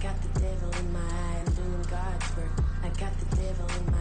got the devil in my eye. I'm doing God's work. I got the devil in my eye.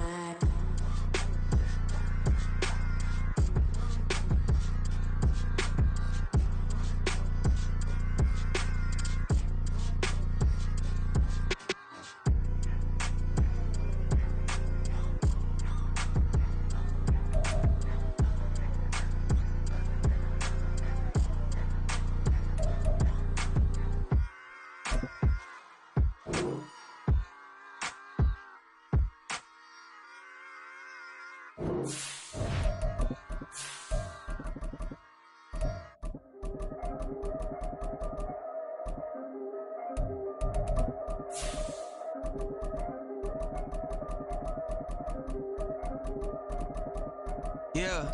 Yeah,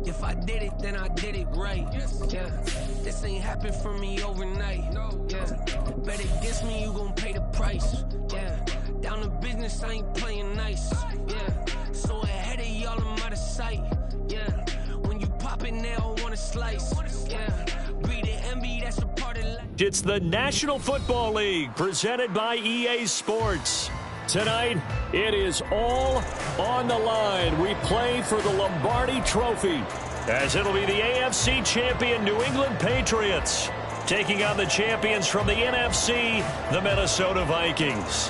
if I did it, then I did it right. Yeah, this ain't happened for me overnight. Yeah, bet against me, you gon' pay the price. Yeah, down to business, I ain't playing nice. Yeah, so ahead of y'all, I'm out of sight. Yeah, when you pop it now, I wanna slice. Yeah, breathe the envy, that's a part of life. It's the National Football League presented by EA Sports. Tonight, it is all on the line. We play for the Lombardi Trophy, as it'll be the AFC champion New England Patriots taking on the champions from the NFC, the Minnesota Vikings.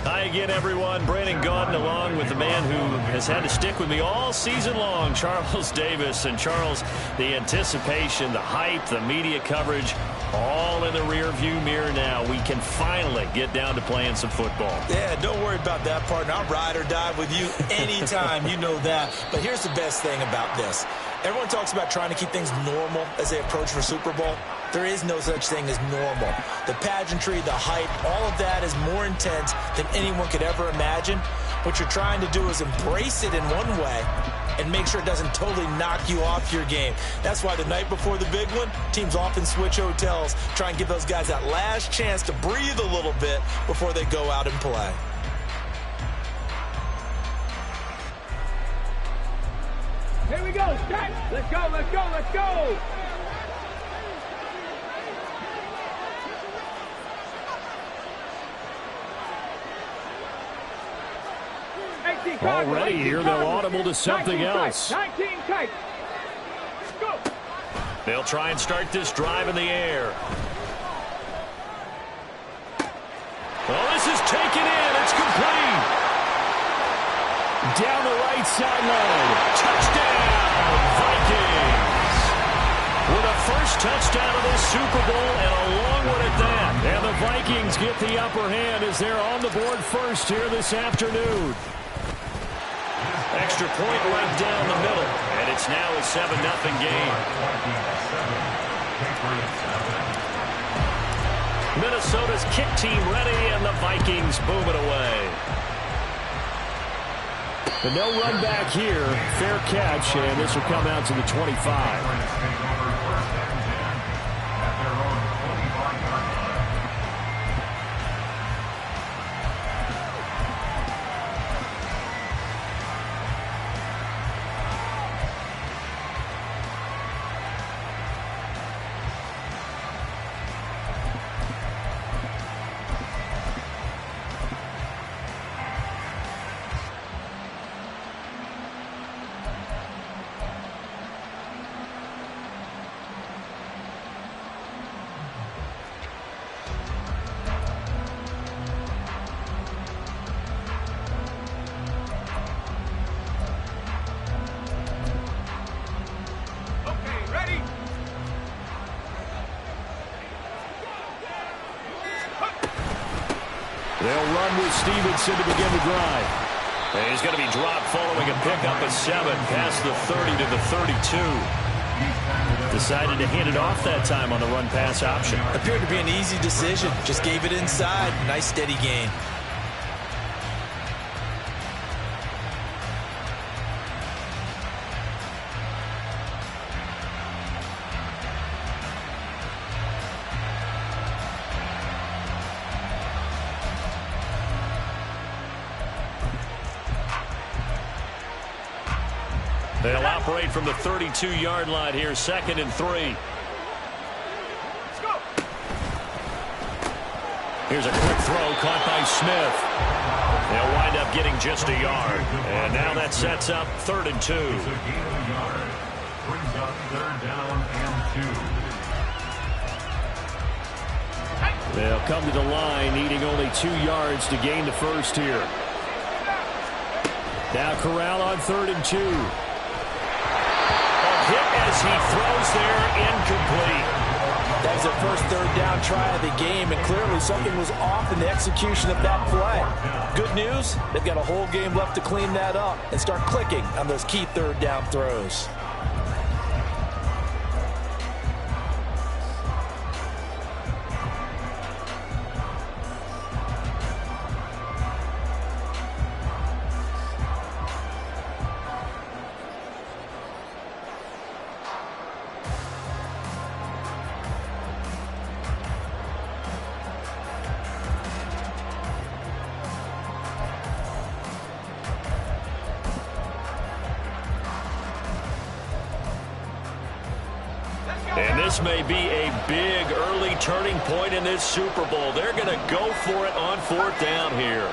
Hi again, everyone. Brandon Gaudin along with the man who has had to stick with me all season long, Charles Davis. And Charles, the anticipation, the hype, the media coverage, all in the rearview mirror now. We can finally get down to playing some football. Yeah, don't worry about that, partner. I'll ride or die with you anytime. You know that. But here's the best thing about this. Everyone talks about trying to keep things normal as they approach for Super Bowl. There is no such thing as normal. The pageantry, the hype, all of that is more intense than anyone could ever imagine. What you're trying to do is embrace it in one way and make sure it doesn't totally knock you off your game. That's why the night before the big one, teams often switch hotels, try and give those guys that last chance to breathe a little bit before they go out and play. Here we go, set. Let's go, let's go, let's go. Already here, they're audible to something else. 19 tight. Go. They'll try and start this drive in the air. Oh, this is taken in. It's complete. Down the right sideline. Touchdown, Vikings. With a first touchdown of this Super Bowl and a long one at that. And the Vikings get the upper hand as they're on the board first here this afternoon. Extra point right down the middle, and it's now a 7-0 game. Minnesota's kick team ready, and the Vikings boom it away. But no run back here. Fair catch, and this will come out to the 25. They'll run with Stevenson to begin the drive. And he's going to be dropped following a pickup of 7 past the 30 to the 32. Decided to hand it off that time on the run-pass option. Appeared to be an easy decision. Just gave it inside. Nice steady gain. They'll operate from the 32-yard line here, 2nd and 3. Let's go. Here's a quick throw caught by Smith. They'll wind up getting just a yard. And now that sets up 3rd and 2. Brings up 3rd down and 2. They'll come to the line needing only 2 yards to gain the first here. Now Corral on 3rd and 2. A hit as he throws there, incomplete. That was their first 3rd down try of the game, and clearly something was off in the execution of that play. Good news, they've got a whole game left to clean that up and start clicking on those key 3rd down throws. And this may be a big early turning point in this Super Bowl. They're going to go for it on 4th down here.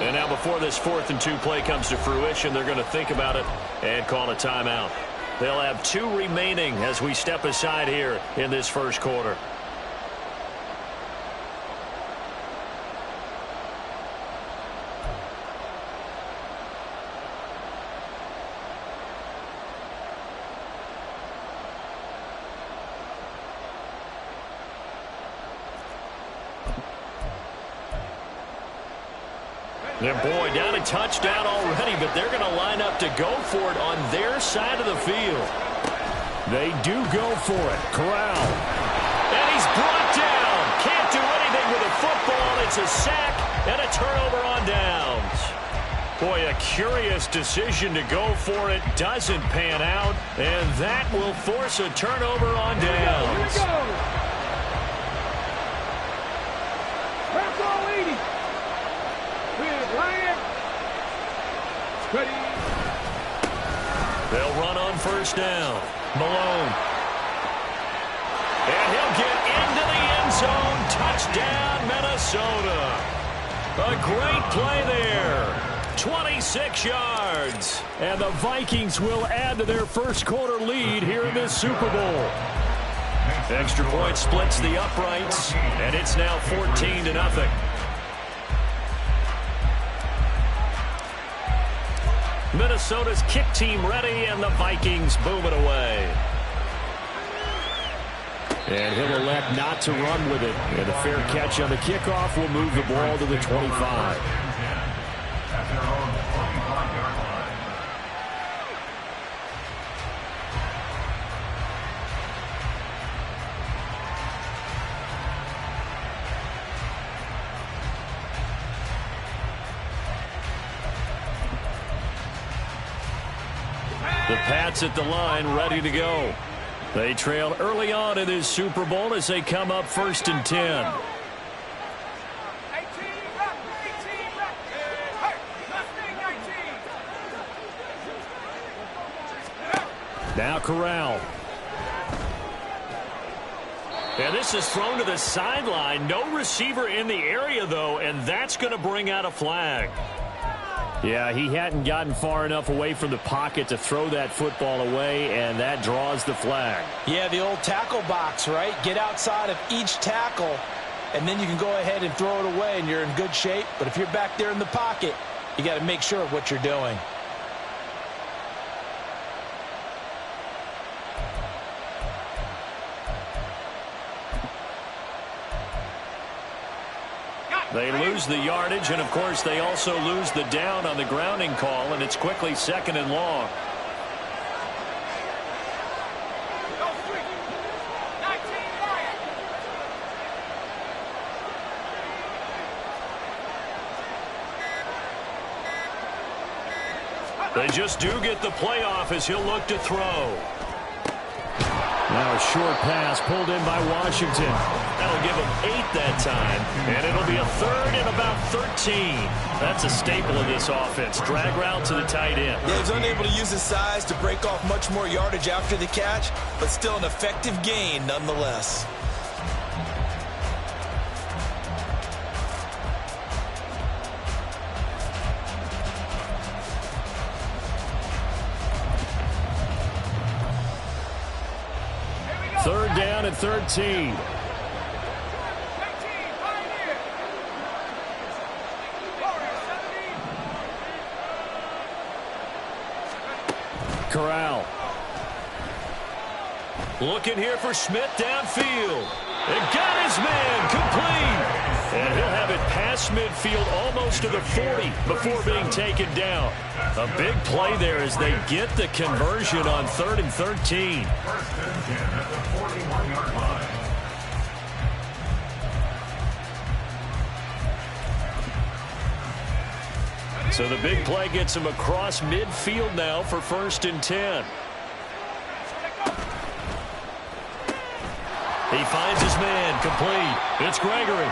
And now before this 4th and 2 play comes to fruition, they're going to think about it and call a timeout. They'll have 2 remaining as we step aside here in this first quarter. And boy, down a touchdown already, but they're going to line up to go for it on their side of the field. They do go for it. Corral. And he's brought down. Can't do anything with a football. It's a sack and a turnover on downs. Boy, a curious decision to go for it. Doesn't pan out, and that will force a turnover on downs. Here we go. That's all 80. Ready. They'll run on 1st down. Malone. And he'll get into the end zone. Touchdown, Minnesota. A great play there. 26 yards. And the Vikings will add to their first quarter lead here in this Super Bowl. Extra point splits the uprights, and it's now 14-0. Minnesota's kick team ready, and the Vikings boom it away. And he'll elect not to run with it. And a fair catch on the kickoff will move the ball to the 25. The Pats at the line, ready to go. They trailed early on in this Super Bowl as they come up 1st and 10. Now Corral. And this is thrown to the sideline. No receiver in the area, though, and that's going to bring out a flag. Yeah, he hadn't gotten far enough away from the pocket to throw that football away, and that draws the flag. Yeah, the old tackle box, right? Get outside of each tackle, and then you can go ahead and throw it away, and you're in good shape. But if you're back there in the pocket, you got to make sure of what you're doing. They lose the yardage, and, of course, they also lose the down on the grounding call, and it's quickly 2nd and long. They just do get the playoff as he'll look to throw. Now a short pass pulled in by Washington. That'll give him 8 that time, and it'll be a 3rd and about 13. That's a staple of this offense. Drag route to the tight end. Yeah, he's unable to use his size to break off much more yardage after the catch, but still an effective gain nonetheless. Third down and 13. Corral. Looking here for Smith downfield. And got his man complete. And he'll have it past midfield almost to the 40 before being taken down. A big play there as they get the conversion on 3rd and 13. First and 10 at the 41-yard line. So the big play gets him across midfield now for 1st and 10. He finds his man complete. It's Gregory.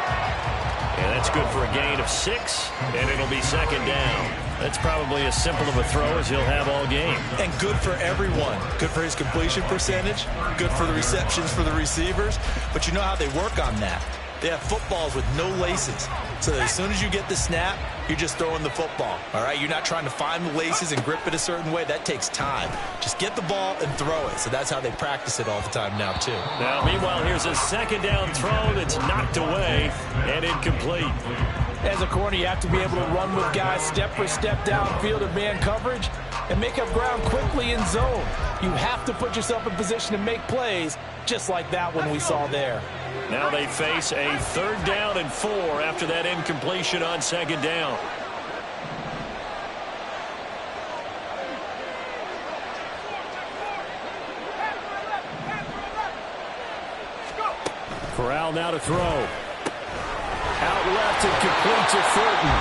And that's good for a gain of 6, and it'll be 2nd down. That's probably as simple of a throw as he'll have all game. And good for everyone. Good for his completion percentage. Good for the receptions for the receivers. But you know how they work on that. They have footballs with no laces. So that as soon as you get the snap, you're just throwing the football. All right? You're not trying to find the laces and grip it a certain way. That takes time. Just get the ball and throw it. So that's how they practice it all the time now, too. Now, meanwhile, here's a 2nd down throw that's knocked away and incomplete. As a corner, you have to be able to run with guys step for step downfield of man coverage and make up ground quickly in zone. You have to put yourself in position to make plays, just like that one we saw there. Now they face a 3rd down and 4 after that incompletion on 2nd down. Corral now to throw. Out left and complete to Fulton.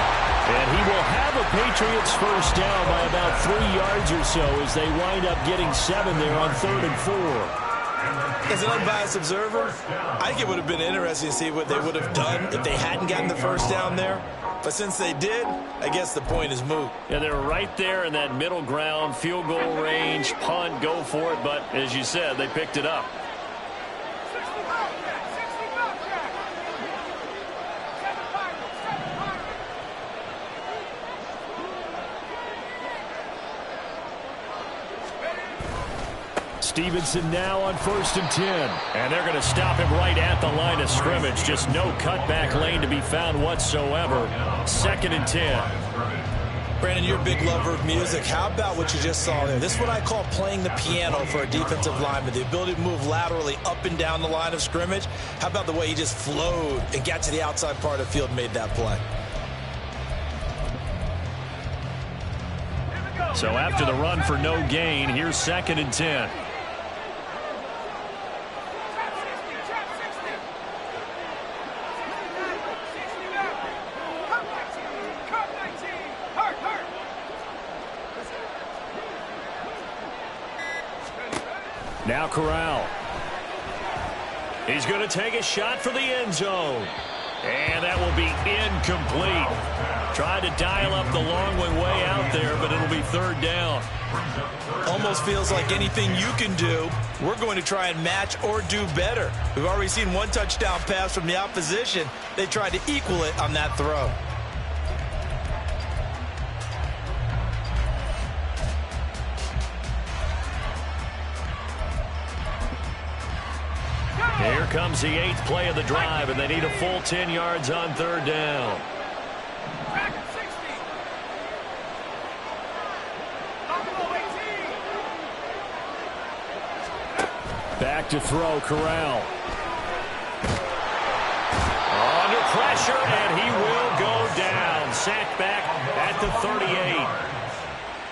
And he will have a Patriots first down by about 3 yards or so as they wind up getting 7 there on 3rd and 4. As an unbiased observer, I think it would have been interesting to see what they would have done if they hadn't gotten the first down there. But since they did, I guess the point is moot. Yeah, they're right there in that middle ground, field goal range, punt, go for it. But as you said, they picked it up. Stevenson now on 1st and 10. And they're going to stop him right at the line of scrimmage. Just no cutback lane to be found whatsoever. 2nd and 10. Brandon, you're a big lover of music. How about what you just saw there? This is what I call playing the piano for a defensive lineman. The ability to move laterally up and down the line of scrimmage. How about the way he just flowed and got to the outside part of the field and made that play? So after the run for no gain, here's 2nd and 10. Now Corral. He's going to take a shot for the end zone. And that will be incomplete. Tried to dial up the long way out there, but it'll be 3rd down. Almost feels like anything you can do, we're going to try and match or do better. We've already seen 1 touchdown pass from the opposition. They tried to equal it on that throw. Here comes the 8th play of the drive, and they need a full 10 yards on 3rd down. Back to throw, Corral. Under pressure, and he will go down. Sacked back at the 38.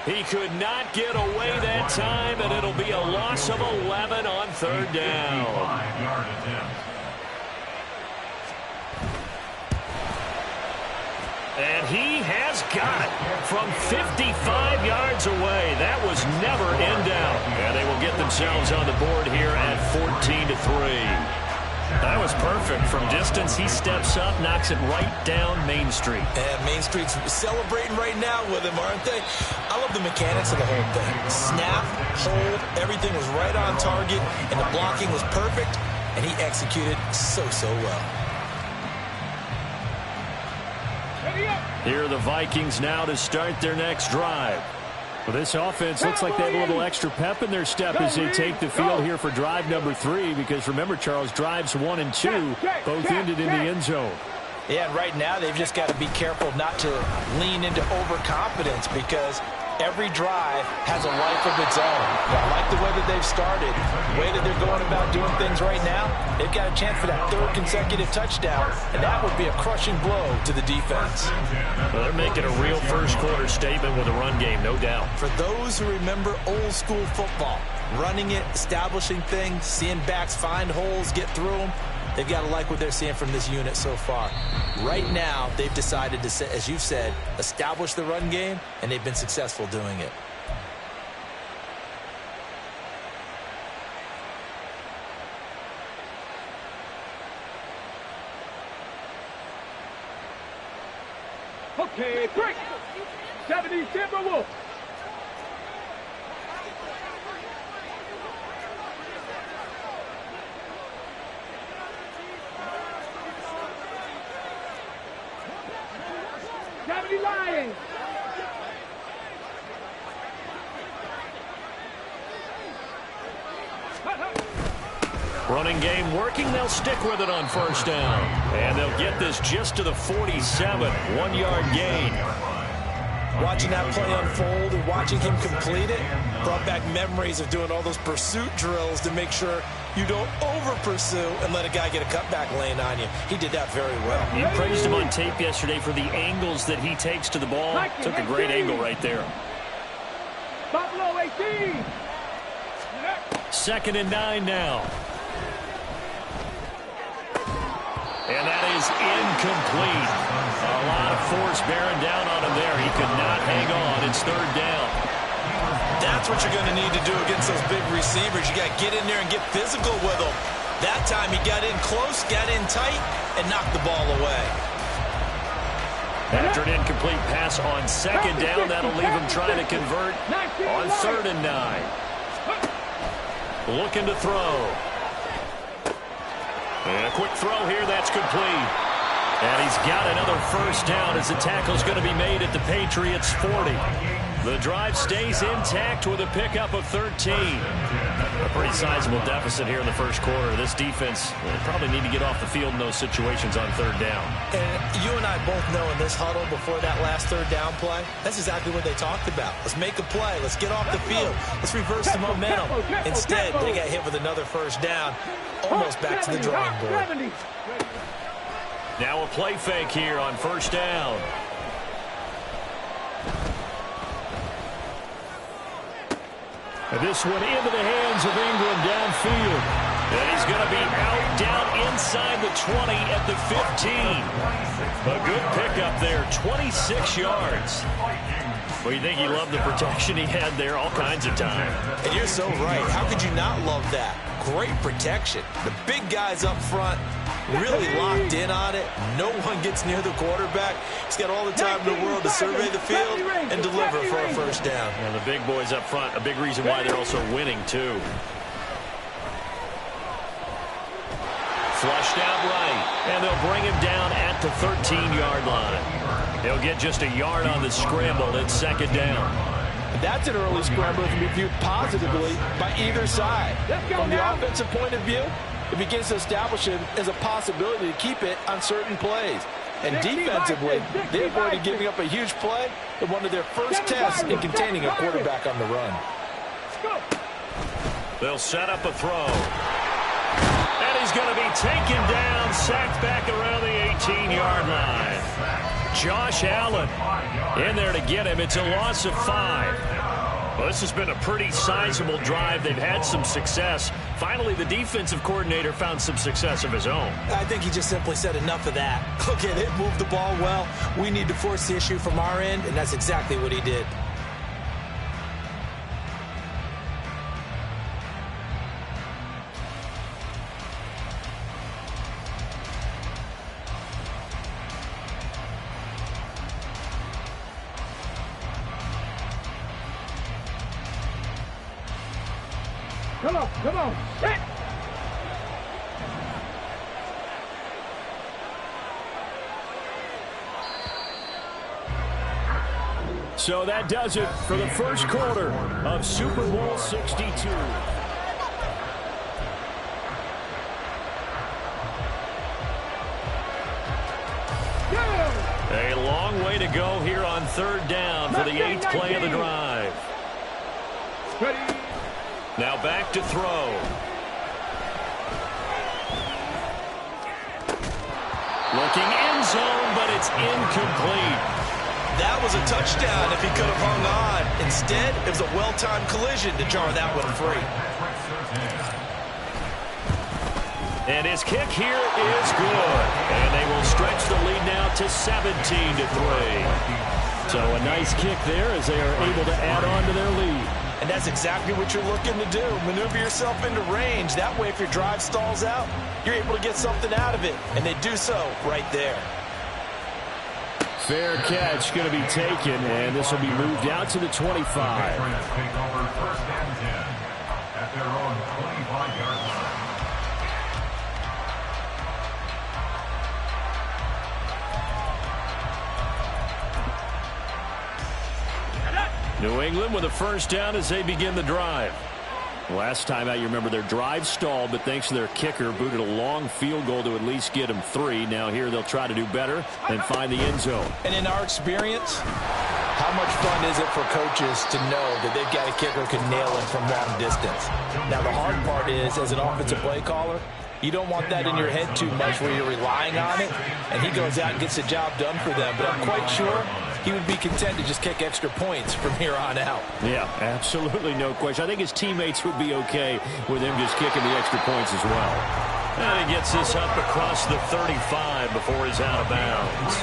He could not get away that time, and it'll be a loss of 11 on 3rd down. 5-yard attempt. And he has got it from 55 yards away. That was never in doubt. And they will get themselves on the board here at 14-3. That was perfect. From distance, he steps up, knocks it right down Main Street. And Main Street's celebrating right now with him, aren't they? I love the mechanics of the whole thing. Snap, hold, everything was right on target, and the blocking was perfect, and he executed so well. Here are the Vikings now to start their next drive. Well, this offense looks like they have a little extra pep in their step as they take the field here for drive number 3, because remember, Charles, drives 1 and 2 both ended in the end zone. Yeah, and right now they've just got to be careful not to lean into overconfidence, because every drive has a life of its own. I like the way that they've started, the way that they're going about doing things right now. They've got a chance for that 3rd consecutive touchdown, and that would be a crushing blow to the defense. Well, they're making a real first-quarter statement with a run game, no doubt. For those who remember old-school football, running it, establishing things, seeing backs find holes, get through them, they've got to like what they're seeing from this unit so far. Right now, they've decided to, as you've said, establish the run game, and they've been successful doing it. Okay, break. 70 Timberwolves. Lions. Running game working. They'll stick with it on first down. And they'll get this just to the 47. 1-yard gain. Watching that play unfold and watching him complete it brought back memories of doing all those pursuit drills to make sure you don't over-pursue and let a guy get a cutback lane on you. He did that very well. You praised him on tape yesterday for the angles that he takes to the ball. Took a great angle right there. Buffalo 18. 2nd and 9 now. And that is incomplete. A lot of force bearing down on him there. He could not hang on. It's 3rd down. That's what you're going to need to do against those big receivers. You got to get in there and get physical with them. That time he got in close, got in tight, and knocked the ball away. After an incomplete pass on 2nd down, that'll leave him trying to convert on 3rd and 9. Looking to throw. And a quick throw here, that's complete. And he's got another first down as the tackle's going to be made at the Patriots' 40. The drive stays intact with a pickup of 13. A pretty sizable deficit here in the first quarter. This defense will probably need to get off the field in those situations on 3rd down. And you and I both know in this huddle before that last 3rd down play, that's exactly what they talked about. Let's make a play. Let's get off the field. Let's reverse the momentum. Instead, they got hit with another first down, almost back to the drawing board. Now a play fake here on 1st down. And this one into the hands of Ingram downfield. And he's going to be out down inside the 20 at the 15. A good pickup there, 26 yards. Well, you think he loved the protection he had there all kinds of time. And you're so right. How could you not love that? Great protection. The big guys up front really locked in on it. No one gets near the quarterback. He's got all the time in the world to survey the field and deliver for a first down. And the big boys up front, a big reason why they're also winning, too. Flushed out right, and they'll bring him down at the 13-yard line. He'll get just a yard on the scramble. It's 2nd down. That's an early scramble that can be viewed positively by either side. From the offensive point of view, it begins to establish it as a possibility to keep it on certain plays. And defensively, they avoided giving up a huge play in one of their first tests in containing a quarterback on the run. They'll set up a throw. And he's going to be taken down, sacked back around the 18-yard line. Josh Allen in there to get him. It's a loss of 5. Well, this has been a pretty sizable drive. They've had some success. Finally, the defensive coordinator found some success of his own. I think he just simply said enough of that. Okay, they've moved the ball well. We need to force the issue from our end, and that's exactly what he did. Come on, set. So that does it for the first quarter of Super Bowl 62. A long way to go here on third down for the 8th play of the drive. Now back to throw. Looking end zone, but it's incomplete. That was a touchdown if he could have hung on. Instead, it was a well-timed collision to jar that one free. And his kick here is good. And they will stretch the lead now to 17-3. So a nice kick there as they are able to add on to their lead. And that's exactly what you're looking to do. Maneuver yourself into range. That way, if your drive stalls out, you're able to get something out of it. And they do so right there. Fair catch going to be taken, and this will be moved out to the 25. Take over first and 10 at their own 25-yard line. New England with a first down as they begin the drive. Last time out, you remember their drive stalled, but thanks to their kicker, booted a long field goal to at least get them 3. Now here they'll try to do better and find the end zone. And in our experience, how much fun is it for coaches to know that they've got a kicker who can nail it from long distance? Now the hard part is, as an offensive play caller, you don't want that in your head too much where you're relying on it, and he goes out and gets the job done for them. But I'm quite sure he would be content to just kick extra points from here on out. Yeah, absolutely no question. I think his teammates would be okay with him just kicking the extra points as well. And he gets this up across the 35 before he's out of bounds.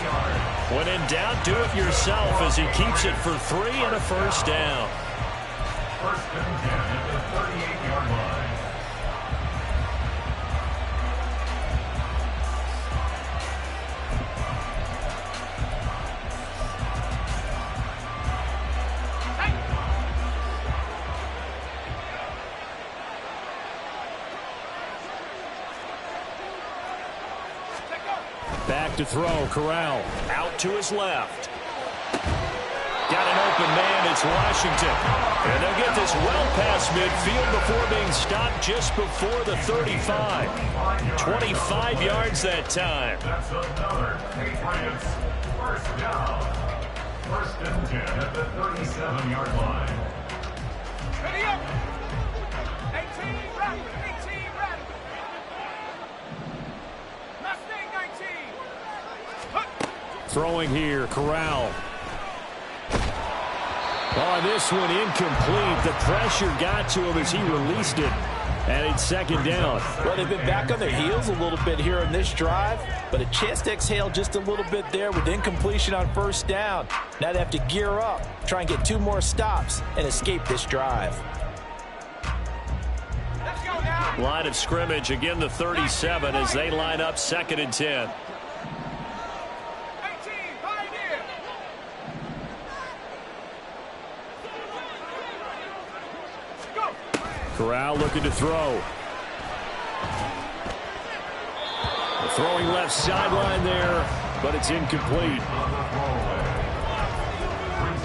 When in doubt, do it yourself as he keeps it for 3 and a first down. First and 10 at the 38-yard line. Back to throw, Corral out to his left. Got an open man, it's Washington. And they'll get this well past midfield before being stopped just before the 35. 25 yards that time. That's another Patriots first down. First and 10 at the 37-yard line. Ready up! 18, right, 18, right. Mustang 19. Throwing here, Corral. Oh, this one incomplete. The pressure got to him as he released it. And it's second down. Well, they've been back on their heels a little bit here in this drive, but a chance to exhale just a little bit there with incompletion on first down. Now they have to gear up, try and get 2 more stops, and escape this drive. Let's go now. Line of scrimmage, again the 37 as they line up 2nd and 10. 18, Pioneer. Go. Corral looking to throw. The throwing left sideline there, but it's incomplete. Brings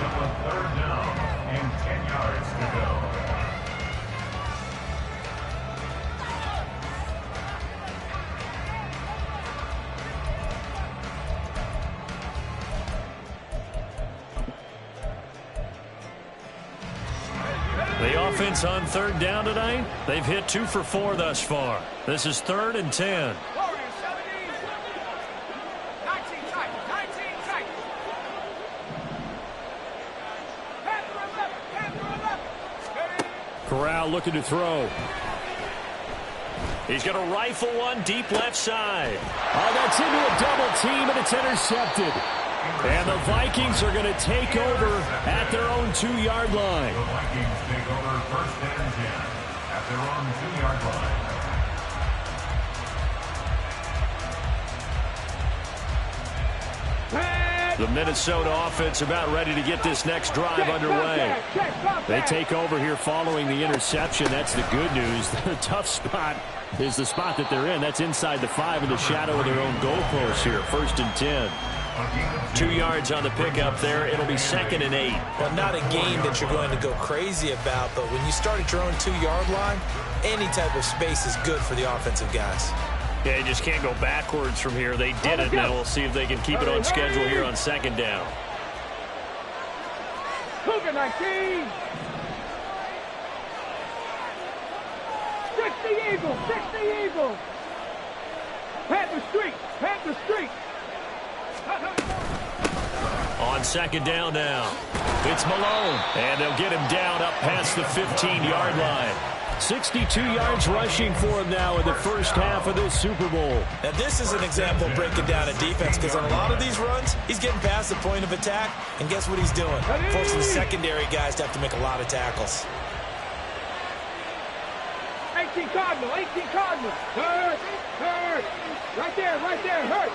up a third down and 10 yards to go. The offense on third down tonight, they've hit 2 for 4 thus far. This is 3rd and 10. Warriors 17. 19 tight, 19 tight. Panther 11. Ready? Corral looking to throw. He's going to rifle one deep left side. Oh, that's into a double team, and it's intercepted. And the Vikings are going to take over at their own 2-yard line. The Vikings take over first and 10 at their own 2-yard line. The Minnesota offense about ready to get this next drive underway. They take over here following the interception. That's the good news. The tough spot is the spot that they're in. That's inside the 5 in the shadow of their own goalpost here. First and 10. 2 yards on the pickup there. It'll be 2nd and 8. Well, not a game that you're going to go crazy about, but when you start at your own 2-yard line, any type of space is good for the offensive guys. Yeah, you just can't go backwards from here. They did it. Now we'll see if they can keep it on schedule here on 2nd down. Cougar 19. 60 Eagles, 60 Eagles. Panther Street, Panther Street. On 2nd down now, it's Malone. And they'll get him down up past the 15-yard line. 62 yards rushing for him now in the first half of this Super Bowl. Now, this is an example of breaking down a defense, because on a lot of these runs, he's getting past the point of attack, and guess what he's doing? Forcing the secondary guys to have to make a lot of tackles. 18 Cardinal, 18 Cardinal. Hurt, hurt. Right there, hurt.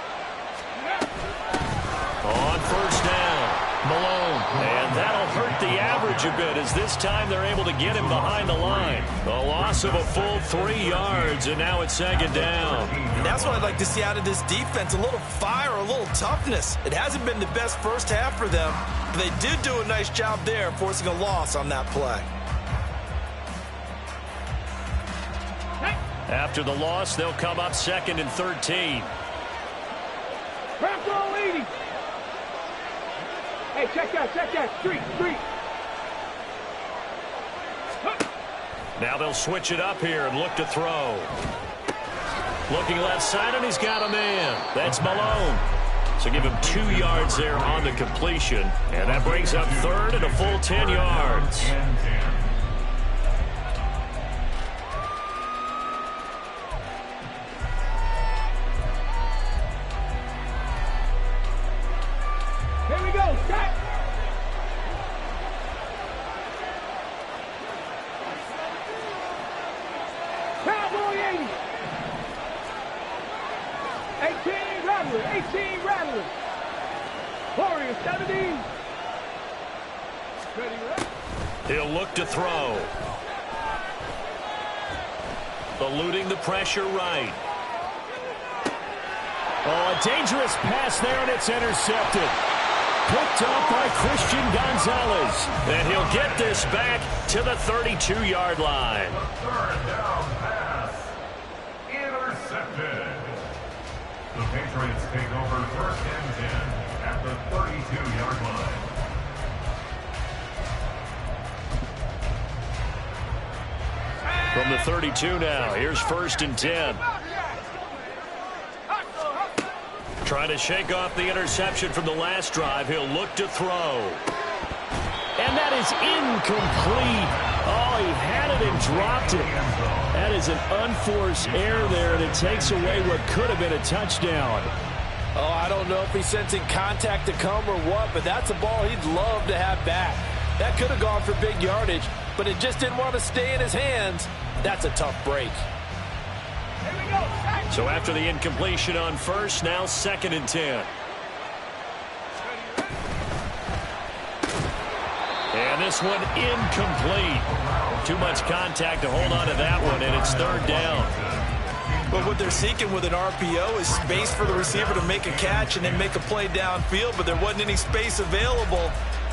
On 1st down, Malone. And that'll hurt the average a bit, as this time they're able to get him behind the line. A loss of a full 3 yards, and now it's 2nd down. And that's what I'd like to see out of this defense, a little fire, a little toughness. It hasn't been the best first half for them, but they did do a nice job there, forcing a loss on that play. After the loss, they'll come up 2nd and 13. Crack roll 80. Hey, check that. Street. Now they'll switch it up here and look to throw. Looking left side, and he's got a man. That's Malone. So give him 2 yards there on the completion. And that brings up 3rd and a full 10 yards. Here we go, set. Cowboy 80. 18 Rattler. Warrior 70. Ready, right? He'll look to throw. Eluding the pressure right. Oh, a dangerous pass there, and it's intercepted. Picked up by Christian Gonzalez. And he'll get this back to the 32-yard line. The 3rd down pass. Intercepted. The Patriots take over 1st and 10 at the 32-yard line. From the 32 now, here's 1st and 10. Trying to shake off the interception from the last drive. He'll look to throw. And that is incomplete. Oh, he had it and dropped it. That is an unforced error there, and it takes away what could have been a touchdown. Oh, I don't know if he's sensing contact to come or what, but that's a ball he'd love to have back. That could have gone for big yardage, but it just didn't want to stay in his hands. That's a tough break. So after the incompletion on 1st, now 2nd and 10. And this one incomplete. Too much contact to hold on to that one, and it's 3rd down. But what they're seeking with an RPO is space for the receiver to make a catch and then make a play downfield, but there wasn't any space available,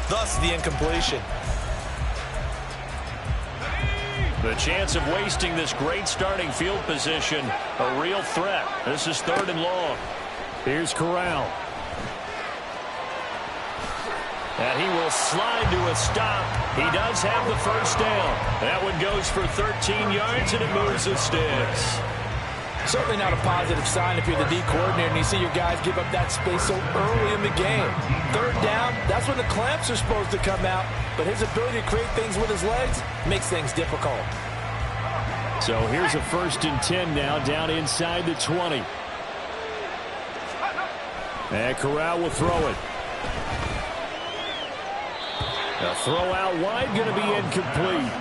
thus the incompletion. The chance of wasting this great starting field position, a real threat. This is 3rd and long. Here's Corral. And he will slide to a stop. He does have the 1st down. That one goes for 13 yards, and it moves the sticks. Certainly not a positive sign if you're the D coordinator and you see your guys give up that space so early in the game. 3rd down, that's when the clamps are supposed to come out, but his ability to create things with his legs makes things difficult. So here's a 1st and 10 now, down inside the 20. And Corral will throw it. A throw out wide, going to be incomplete.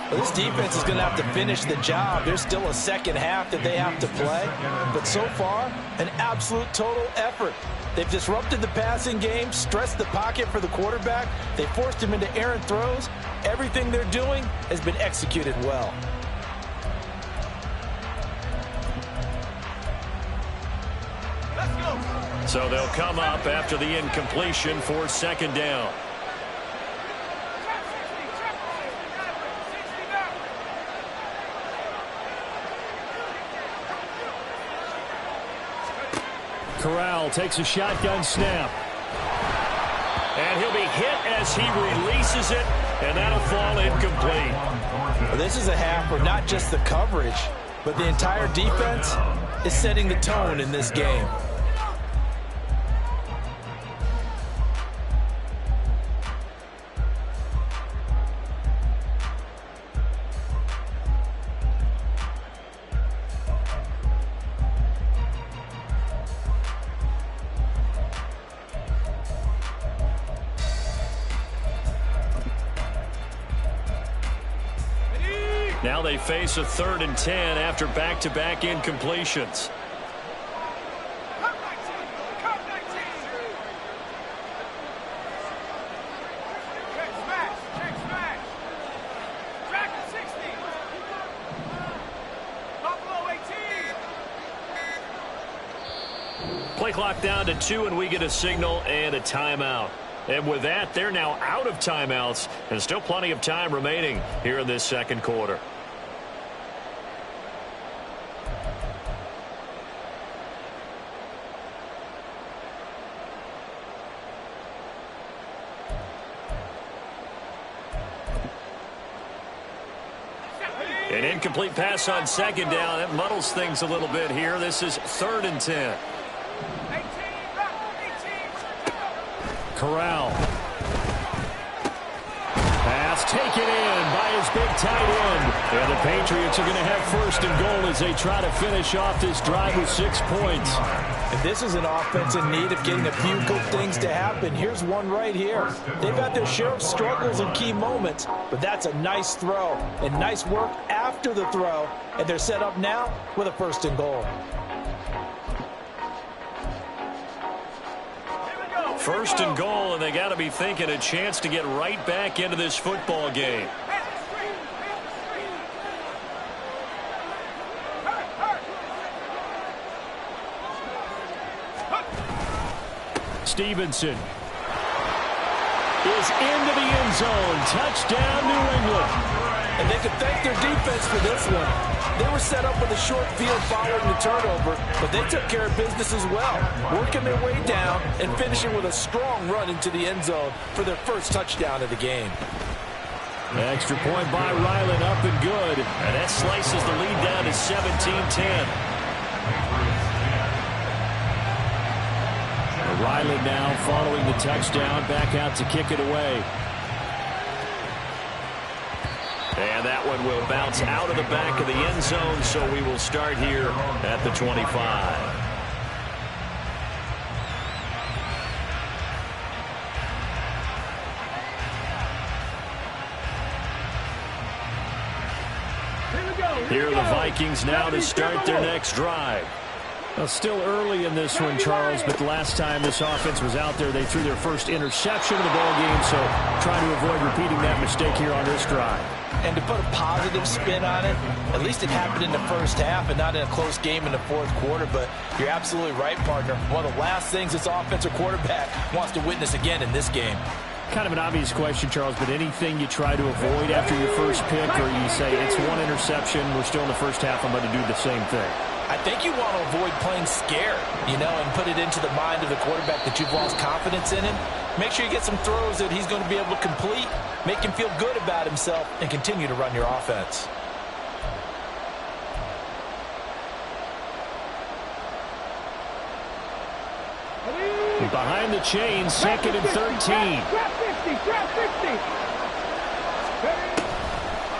Well, this defense is going to have to finish the job. There's still a second half that they have to play. But so far, an absolute total effort. They've disrupted the passing game, stressed the pocket for the quarterback. They forced him into errant throws. Everything they're doing has been executed well. Let's go. So they'll come up after the incompletion for second down. Corral takes a shotgun snap. And he'll be hit as he releases it, and that'll fall incomplete. Well, this is a half where not just the coverage, but the entire defense is setting the tone in this game. Now they face a 3rd and 10 after back-to-back incompletions. Play clock down to 2, and we get a signal and a timeout. And with that, they're now out of timeouts, and still plenty of time remaining here in this second quarter. An incomplete pass on second down. That muddles things a little bit here. This is 3rd and 10. Corral. Pass taken in by his big tight end. And the Patriots are going to have 1st and goal as they try to finish off this drive with 6 points. And this is an offense in need of getting a few good things to happen. Here's one right here. They've got their share of struggles in key moments, but that's a nice throw and nice work after the throw. And they're set up now with a 1st and goal. 1st and goal, and they got to be thinking a chance to get right back into this football game. Stevenson is into the end zone. Touchdown, New England. And they can thank their defense for this one. They were set up with a short field following the turnover, but they took care of business as well, working their way down and finishing with a strong run into the end zone for their first touchdown of the game. Extra point by Ryland, up and good. And that slices the lead down to 17-10. Ryland now following the touchdown, back out to kick it away. And that one will bounce out of the back of the end zone, so we will start here at the 25. Here are the Vikings now to start their next drive. Well, still early in this one, Charles, but the last time this offense was out there, they threw their first interception of the ball game, so trying to avoid repeating that mistake here on this drive. And to put a positive spin on it, at least it happened in the first half and not in a close game in the 4th quarter, but you're absolutely right, partner. One of the last things this offensive quarterback wants to witness again in this game. Kind of an obvious question, Charles, but anything you try to avoid after your first pick, or you say it's one interception, we're still in the first half, I'm going to do the same thing? I think you want to avoid playing scared, and put it into the mind of the quarterback that you've lost confidence in him. Make sure you get some throws that he's going to be able to complete, make him feel good about himself, and continue to run your offense. Behind the chains, 2nd and 13.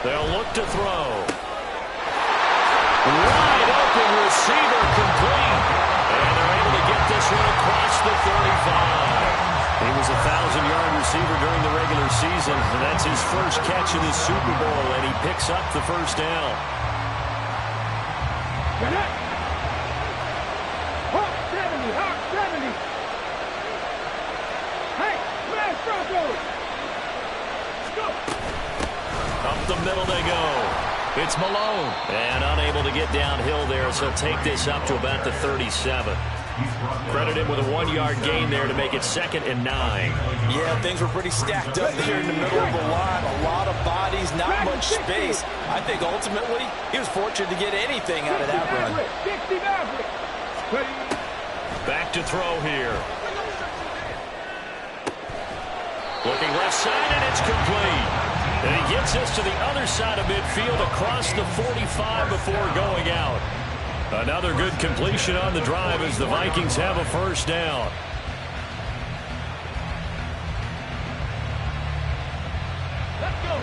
They'll look to throw. Wide open receiver complete. And they're able to get this one across the 35. He was a 1,000-yard receiver during the regular season, and that's his first catch in the Super Bowl, and he picks up the first down. Hawk 70. Hey, smash Broncos. Go. Up the middle they go. It's Malone. And unable to get downhill there, so take this up to about the 37. Credit him with a 1-yard gain there to make it 2nd and 9. Yeah, things were pretty stacked up here in the middle of the line. A lot of bodies, not much space. I think ultimately he was fortunate to get anything out of that run. Back to throw here. Looking left side, and it's complete. And he gets us to the other side of midfield across the 45 before going out. Another good completion on the drive as the Vikings have a first down. Let's go.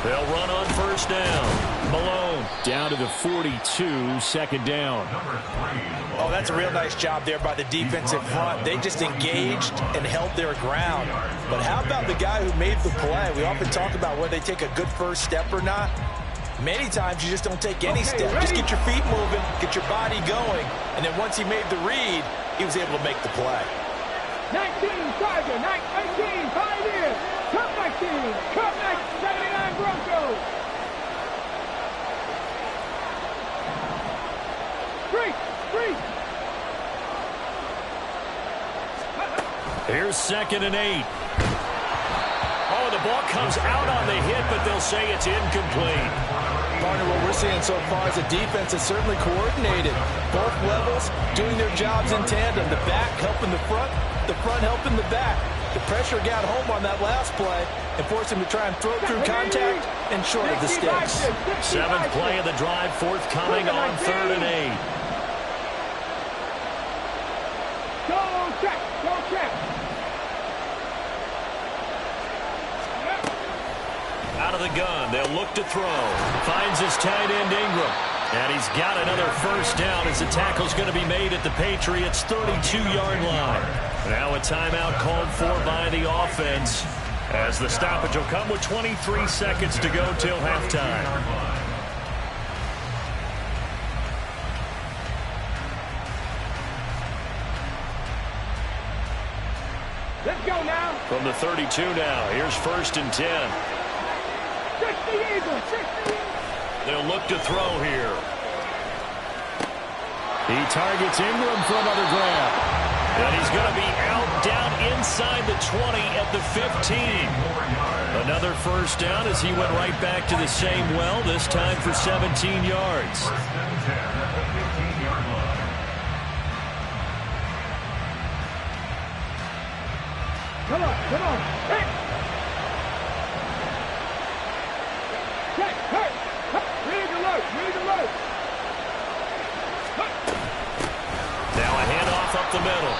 They'll run on first down. Malone down to the 42, 2nd down. Oh, that's a real nice job there by the defensive front. They just engaged and held their ground. But how about the guy who made the play? We often talk about whether they take a good first step or not. Many times you just don't take any step. Just get your feet moving, get your body going, and then once he made the read, he was able to make the play. 19 Tiger, 19 Pioneers, Cup 19, Cup 79 Broncos. Free. Here's 2nd and 8. Oh, the ball comes out on the hit, but they'll say it's incomplete. Partner, what we're seeing so far is a defense that's certainly coordinated. Both levels doing their jobs in tandem. The back helping the front helping the back. The pressure got home on that last play and forced him to try and throw through contact and short of the sticks. 7th play of the drive, forthcoming on 3rd and 8. Go check. Out of the gun, they'll look to throw. Finds his tight end Ingram. And he's got another first down as the tackle's going to be made at the Patriots' 32-yard line. Now a timeout called for by the offense as the stoppage will come with 23 seconds to go till halftime. Let's go now. From the 32 now, here's 1st and 10. 60. They'll look to throw here. He targets Ingram for another grab. And he's going to be out down inside the 20 at the 15. Another first down as he went right back to the same well, this time for 17 yards. Come on. Hey. Read alert. Now a handoff up the middle.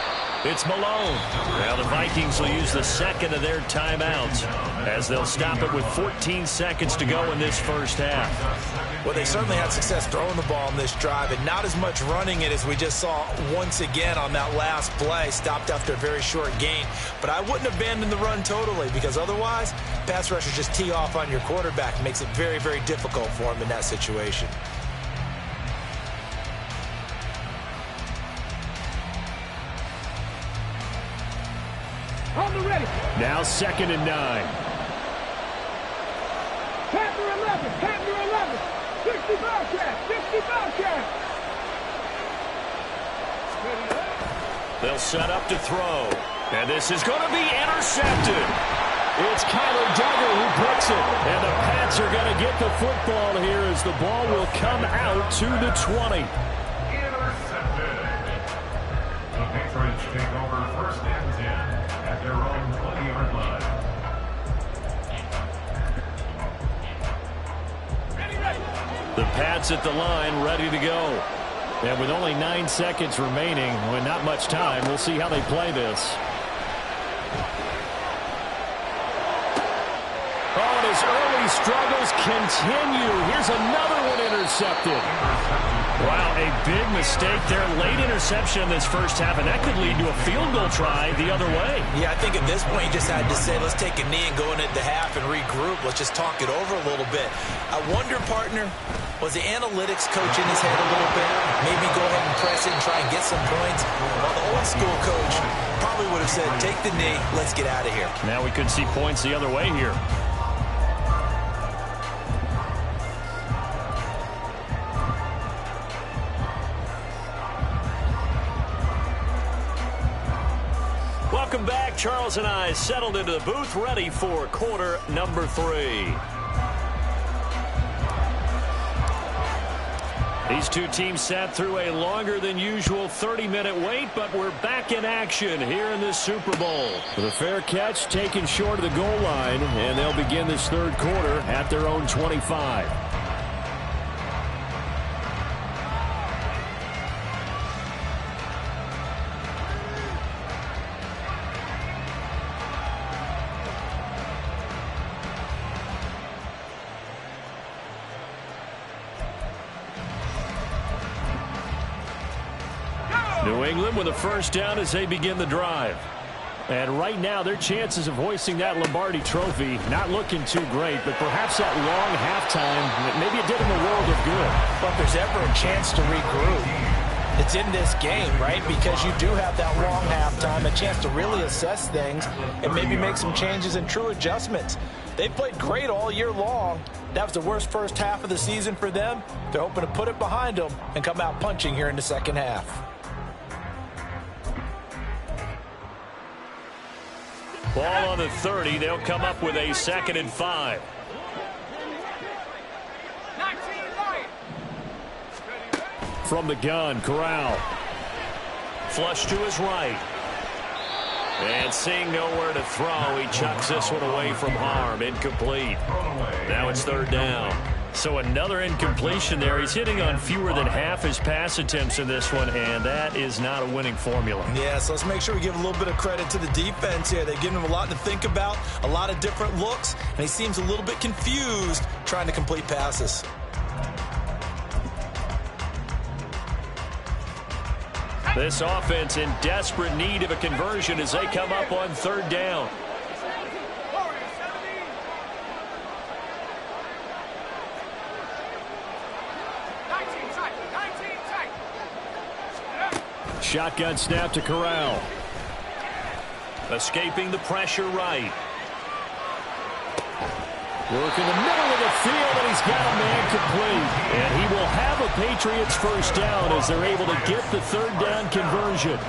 It's Malone. Now the Vikings will use the 2nd of their timeouts as they'll stop it with 14 seconds to go in this first half. Well, they certainly had success throwing the ball in this drive and not as much running it as we just saw once again on that last play. Stopped after a very short gain. But I wouldn't abandon the run totally because otherwise pass rushers just tee off on your quarterback. It makes it very, very difficult for him in that situation. On the ready. Now 2nd and 9. Panther 11. 65 catch. They'll set up to throw. And this is going to be intercepted. It's Kyler Duggar who puts it. And the Pats are going to get the football here as the ball will come out to the 20. Intercepted. The Patriots take over 1st and 10 at their own 20-yard line. The Pats at the line ready to go. And with only 9 seconds remaining, with not much time, we'll see how they play this. Oh, and his early struggles continue. Here's another one intercepted. Wow, a big mistake there. Late interception in this first half, and that could lead to a field goal try the other way. Yeah, I think at this point you just had to say, let's take a knee and go into half and regroup. Let's just talk it over a little bit. I wonder, partner, was the analytics coach in his head a little bit? Maybe go ahead and press it and try and get some points. Well, the old school coach probably would have said, take the knee, let's get out of here. Now we could see points the other way here. Charles and I settled into the booth, ready for quarter number 3. These two teams sat through a longer than usual 30-minute wait, but we're back in action here in this Super Bowl. With a fair catch taken short of the goal line, and they'll begin this third quarter at their own 25. New England with a first down as they begin the drive. And right now, their chances of hoisting that Lombardi trophy not looking too great, but perhaps that long halftime, maybe it did them a world of good. But if there's ever a chance to regroup, it's in this game, right? Because you do have that long halftime, a chance to really assess things and maybe make some changes and true adjustments. They played great all year long. That was the worst first half of the season for them. They're hoping to put it behind them and come out punching here in the second half. Ball on the 30. They'll come up with a 2nd and 5. From the gun, Corral. Flush to his right. And seeing nowhere to throw, he chucks this one away from harm. Incomplete. Now it's 3rd down. So another incompletion there. He's hitting on fewer than half his pass attempts in this one, and that is not a winning formula. Yeah, so let's make sure we give a little bit of credit to the defense here. They've given him a lot to think about, a lot of different looks, and he seems a little bit confused trying to complete passes. This offense in desperate need of a conversion as they come up on 3rd down. Shotgun snap to Corral. Escaping the pressure right. Work in the middle of the field, and he's got a man complete. And he will have a Patriots first down as they're able to get the 3rd down conversion.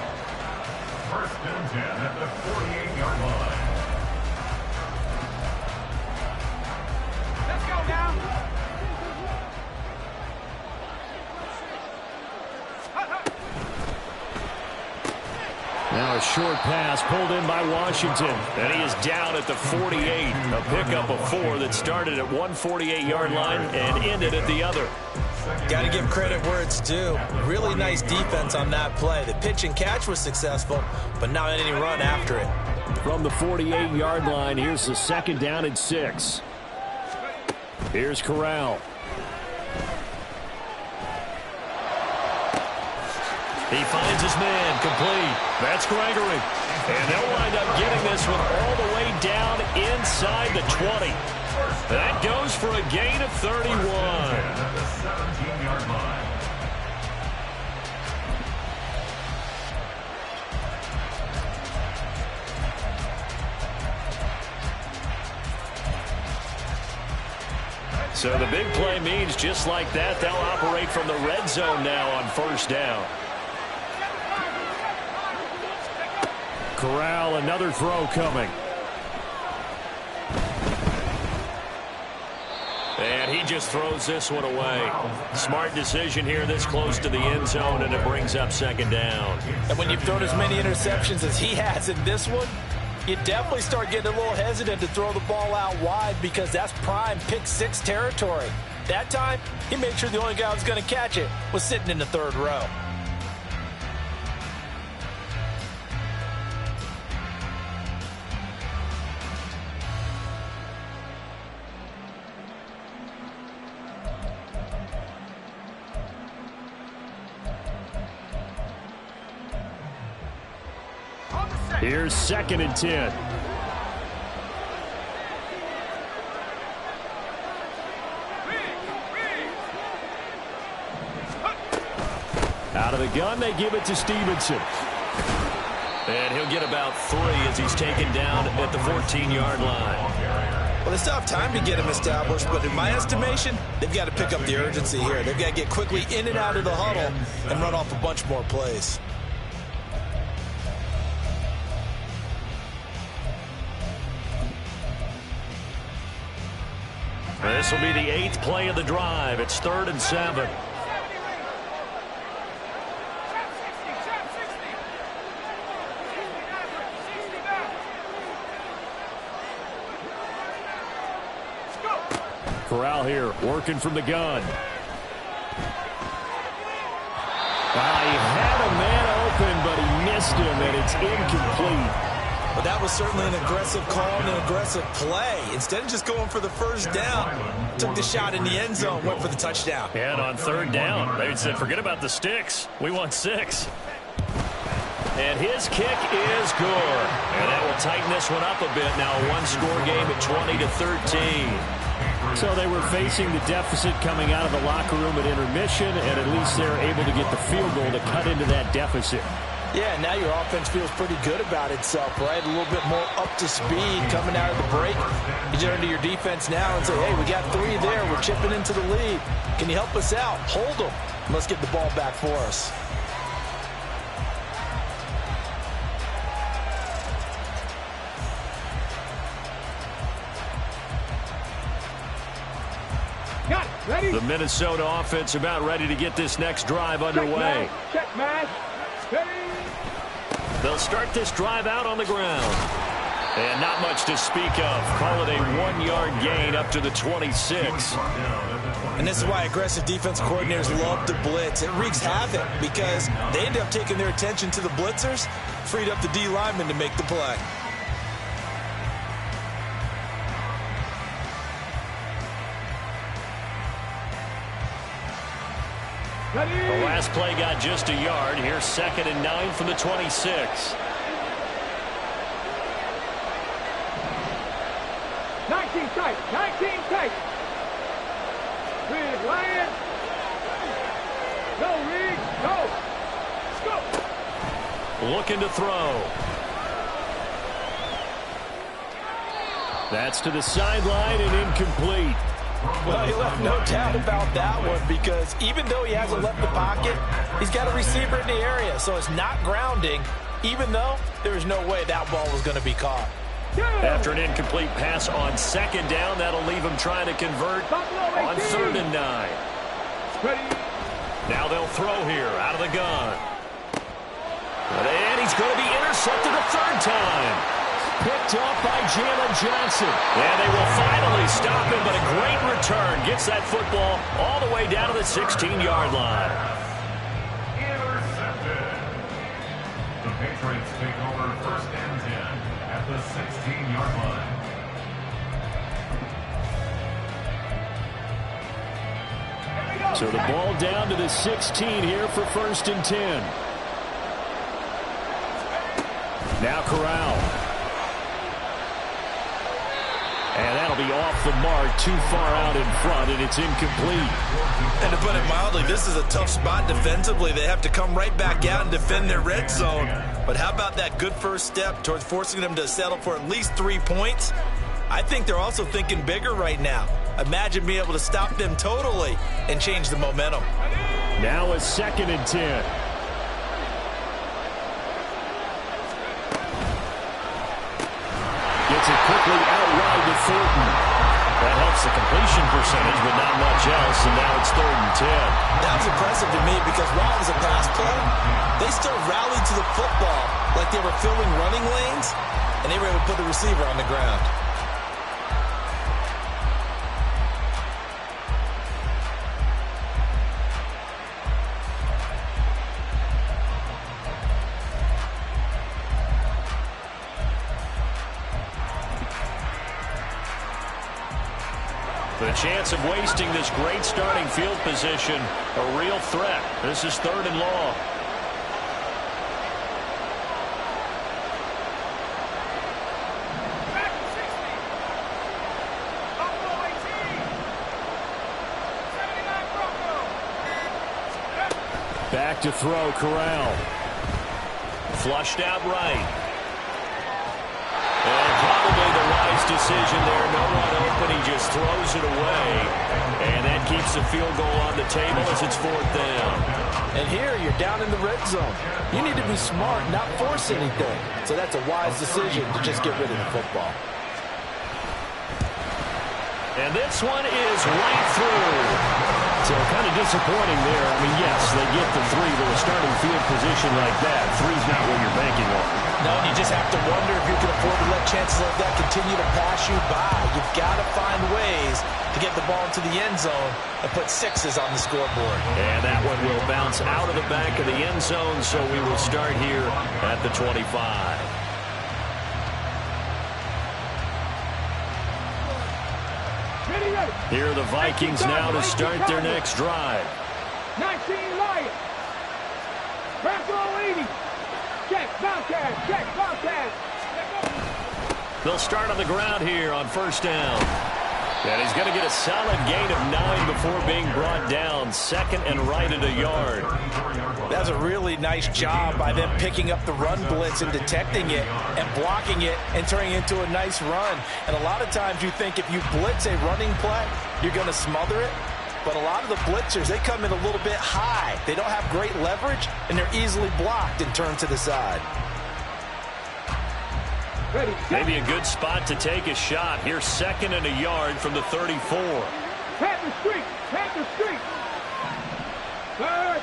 1st and 10 at the 48-yard line. Let's go now. Now a short pass pulled in by Washington. And he is down at the 48. A pickup of 4 that started at 148-yard line and ended at the other. Got to give credit where it's due. Really nice defense on that play. The pitch and catch was successful, but not any run after it. From the 48-yard line, here's the 2nd down and 6. Here's Corral. He finds his man, complete. That's Gregory. And they'll wind up getting this one all the way down inside the 20. That goes for a gain of 31. At the 17-yard line. So the big play means just like that, they'll operate from the red zone now on 1st down. Corral, another throw coming. And he just throws this one away. Smart decision here this close to the end zone, and it brings up 2nd down. And when you've thrown as many interceptions as he has in this one, you definitely start getting a little hesitant to throw the ball out wide because that's prime pick 6 territory. That time, he made sure the only guy who was going to catch it was sitting in the 3rd row. Here's 2nd and 10. Out of the gun, they give it to Stevenson. And he'll get about 3 as he's taken down at the 14-yard line. Well, they still have time to get him established, but in my estimation, they've got to pick up the urgency here. They've got to get quickly in and out of the huddle and run off a bunch more plays. This will be the 8th play of the drive. It's 3rd and 7. Corral here, working from the gun. He had a man open, but he missed him, and it's incomplete. But that was certainly an aggressive call and an aggressive play. Instead of just going for the first down, took the shot in the end zone, went for the touchdown. And on 3rd down, they said, forget about the sticks. We want 6. And his kick is good. And that will tighten this one up a bit. Now a one-score game at 20-13. So they were facing the deficit coming out of the locker room at intermission, and at least they're able to get the field goal to cut into that deficit. Yeah, now your offense feels pretty good about itself, right? A little bit more up to speed coming out of the break. You turn to your defense now and say, hey, we got 3 there. We're chipping into the lead. Can you help us out? Hold them. Let's get the ball back for us. The Minnesota offense about ready to get this next drive underway. Check match. They'll start this drive out on the ground. And not much to speak of. Call it a 1-yard gain up to the 26. And this is why aggressive defense coordinators love to blitz. It wreaks havoc because they end up taking their attention to the blitzers, freed up the D lineman to make the play. The last play got just a yard. Here's 2nd and 9 from the 26. 19 tight. 19 tight. Reed, Lion. Go, Reed. Go. Let's go. Looking to throw. That's to the sideline and incomplete. Well, he left no doubt about that one because even though he hasn't left the pocket, he's got a receiver in the area. So it's not grounding, even though there is no way that ball was going to be caught. After an incomplete pass on 2nd down, that'll leave him trying to convert on 3rd and 9. Now they'll throw here out of the gun. And he's going to be intercepted a 3rd time. Picked off by Jalen Johnson. And they will finally stop him, but a great return. Gets that football all the way down to the 16-yard line. Intercepted. The Patriots take over 1st and 10 at the 16-yard line. So the ball down to the 16 here for 1st and 10. Now Corral. And that'll be off the mark, too far out in front, and it's incomplete. And to put it mildly, this is a tough spot defensively. They have to come right back out and defend their red zone. But how about that good first step towards forcing them to settle for at least 3 points? I think they're also thinking bigger right now. Imagine being able to stop them totally and change the momentum. Now a 2nd and 10. Gets it quickly out wide to Thornton. That helps the completion percentage, but not much else, and now it's 3rd and 10. That was impressive to me because while it was a pass play, they still rallied to the football like they were filling running lanes, and they were able to put the receiver on the ground. The chance of wasting this great starting field position, a real threat. This is 3rd and long. Back to throw, Corral. Flushed out right. And probably the wise decision there. No one open. He just throws it away. And that keeps the field goal on the table as it's 4th down. And here you're down in the red zone. You need to be smart, not force anything. So that's a wise decision to just get rid of the football. And this one is right through. So kind of disappointing there. I mean, yes, they get the three with a starting field position like that. Three's not what you're banking on. No, you just have to wonder if you can afford to let chances like that continue to pass you by. You've got to find ways to get the ball into the end zone and put sixes on the scoreboard. And that one will bounce out of the back of the end zone, so we will start here at the 25. Here are the Vikings now to start their next drive. 19 Lions. Back row 80. Check, Bobcat. Check, Bobcat. They'll start on the ground here on first down. And he's going to get a solid gain of 9 before being brought down. Second and right at a yard. That's a really nice job by them picking up the run blitz and detecting it and blocking it and turning it into a nice run. And a lot of times you think if you blitz a running play, you're going to smother it. But a lot of the blitzers, they come in a little bit high. They don't have great leverage, and they're easily blocked and turned to the side. Maybe a good spot to take a shot. Here's second and a yard from the 34. Panther streak. Panther streak. Third.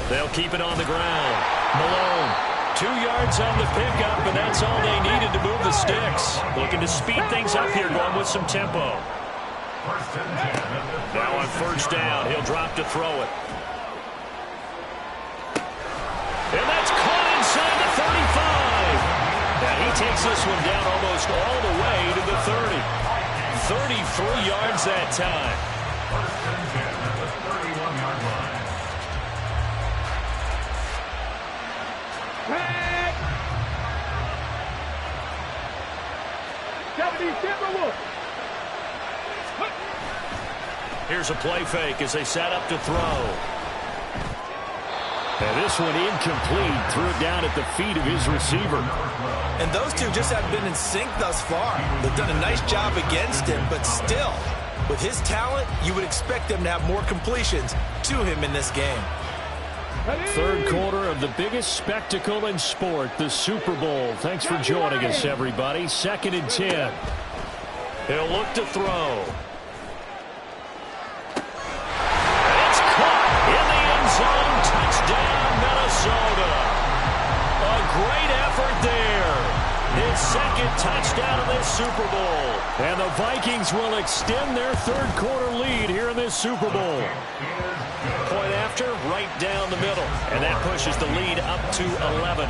They'll keep it on the ground. Malone, 2 yards on the pickup, and that's all they needed to move the sticks. Looking to speed things up here, going with some tempo. Now on first down, he'll drop to throw it. And that's caught inside the 35. Now he takes this one down almost all the way to the 30. 33 yards that time. First and 10 at the 31-yard line. Pack. 70 Timberwolves. Here's a play fake as they set up to throw. And this one incomplete. Threw it down at the feet of his receiver. And those two just haven't been in sync thus far. They've done a nice job against him, but still, with his talent, you would expect them to have more completions to him in this game. Third quarter of the biggest spectacle in sport, the Super Bowl. Thanks for joining us, everybody. Second and 10. He'll look to throw. It's caught in the end zone. Touchdown, Minnesota. A great effort there. His second touchdown of this Super Bowl. And the Vikings will extend their third quarter lead here in this Super Bowl. Point after, right down the middle. And that pushes the lead up to 11.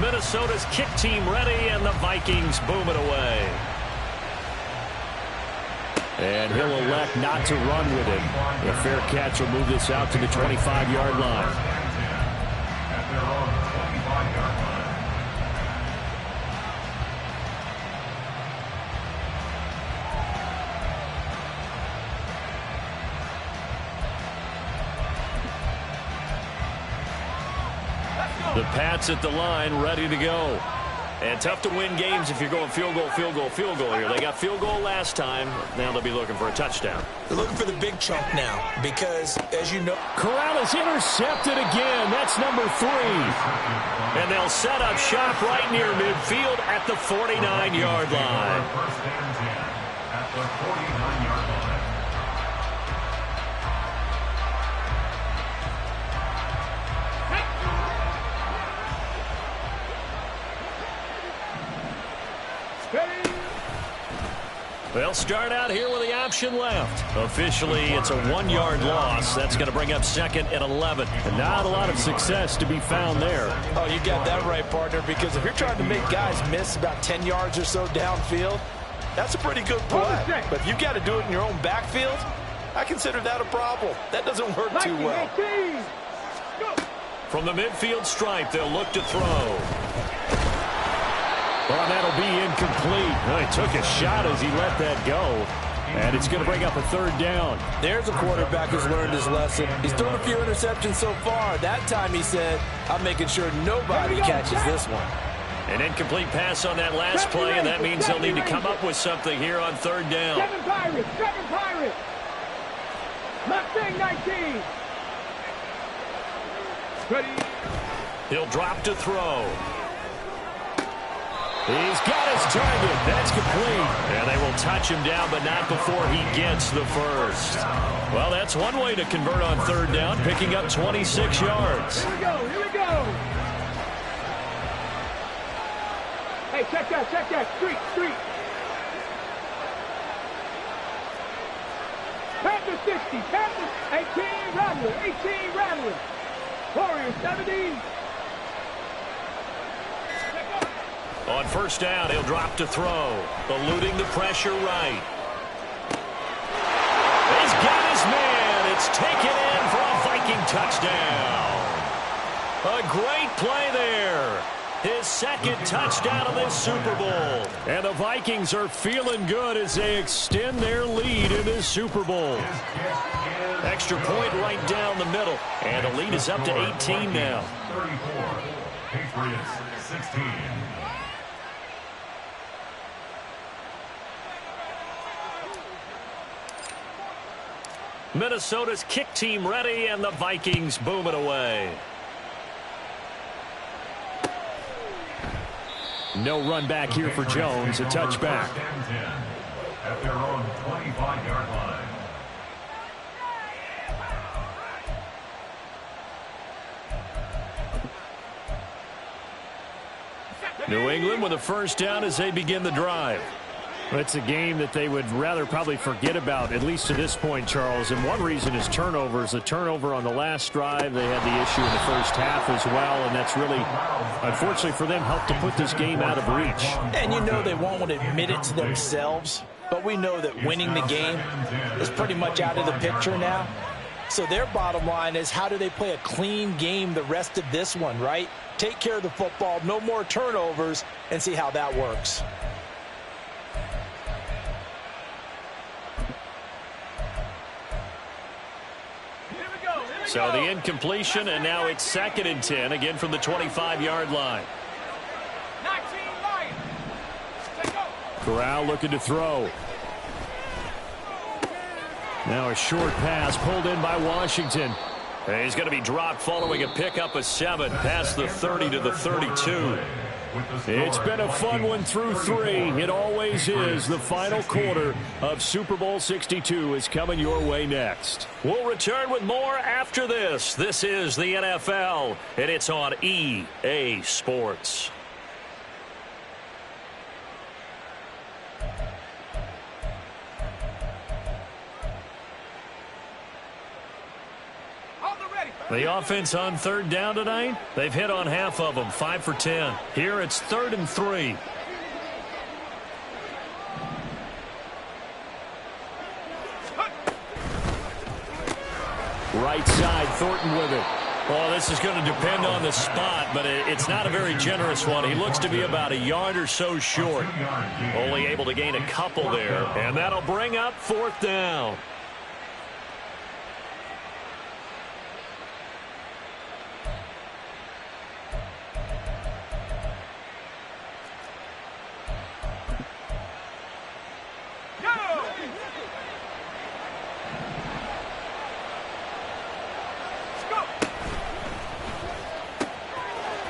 Minnesota's kick team ready, and the Vikings boom it away. And he'll elect not to run with it. A fair catch will move this out to the 25-yard line. At their own 25-yard line. The Pats at the line, ready to go. And tough to win games if you're going field goal, field goal, field goal here. They got field goal last time. Now they'll be looking for a touchdown. They're looking for the big chunk now because, as you know, Corral is intercepted again. That's number 3. And they'll set up shop right near midfield at the 49-yard line. First and 10 at the 49-yard line. They'll start out here with the option left. Officially, it's a 1-yard loss. That's going to bring up second and 11. And not a lot of success to be found there. Oh, you got that right, partner, because if you're trying to make guys miss about 10 yards or so downfield, that's a pretty good play. But if you've got to do it in your own backfield, I consider that a problem. That doesn't work too well. From the midfield stripe, they'll look to throw. Well, that'll be incomplete. Well, he took a shot as he let that go. And it's going to bring up a third down. There's a quarterback who's learned his lesson. He's thrown a few interceptions so far. That time he said, I'm making sure nobody catches this one. An incomplete pass on that last play, and that means they'll need to come up with something here on third down. 7 Pirates, 7 Pirates. Mustang 19. Ready. He'll drop to throw. He's got his target. That's complete. And they will touch him down, but not before he gets the first. Well, that's one way to convert on third down, picking up 26 yards. Here we go, here we go. Hey, check that. Street. Panther 60, Panther 18 Rattler. Warriors 70. On first down, he'll drop to throw, eluding the pressure right. He's got his man. It's taken in for a Viking touchdown. A great play there. His second touchdown of this Super Bowl. And the Vikings are feeling good as they extend their lead in this Super Bowl. Extra point right down the middle. And the lead is up to 18 now. 34, Patriots 16. Minnesota's kick team ready, and the Vikings boom it away. No run back here for Jones, a touchback. At their own 25-yard line. New England with a first down as they begin the drive. It's a game that they would rather probably forget about, at least to this point, Charles. And one reason is turnovers. The turnover on the last drive, they had the issue in the first half as well. And that's really, unfortunately for them, helped to put this game out of reach. And you know they won't admit it to themselves. But we know that winning the game is pretty much out of the picture now. So their bottom line is, how do they play a clean game the rest of this one, right? Take care of the football, no more turnovers, and see how that works. So the incompletion, and now it's 2nd and 10, again from the 25-yard line. Corral looking to throw. Now a short pass pulled in by Washington. And he's going to be dropped following a pickup of 7 past the 30 to the 32. It's been a fun one through 3. It always is. The final quarter of Super Bowl 62 is coming your way next. We'll return with more after this. This is the NFL, and it's on EA Sports. The offense on third down tonight, they've hit on half of them, 5 for 10. Here it's 3rd and 3. Right side, Thornton with it. Well, this is going to depend on the spot, but it's not a very generous one. He looks to be about a yard or so short. Only able to gain a couple there, and that'll bring up 4th down.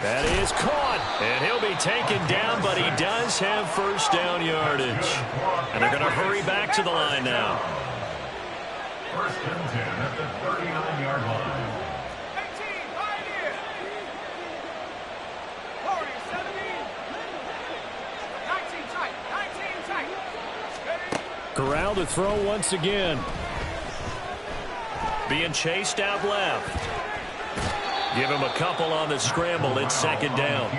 That is caught, and he'll be taken down, but he does have first down yardage. And they're going to hurry back to the line now. 1st and 10 at the 39-yard line. 18, right here. Warriors 17. 19 tight, 19 tight. Corral to throw once again. Being chased out left. Give him a couple on the scramble. It's 2nd down.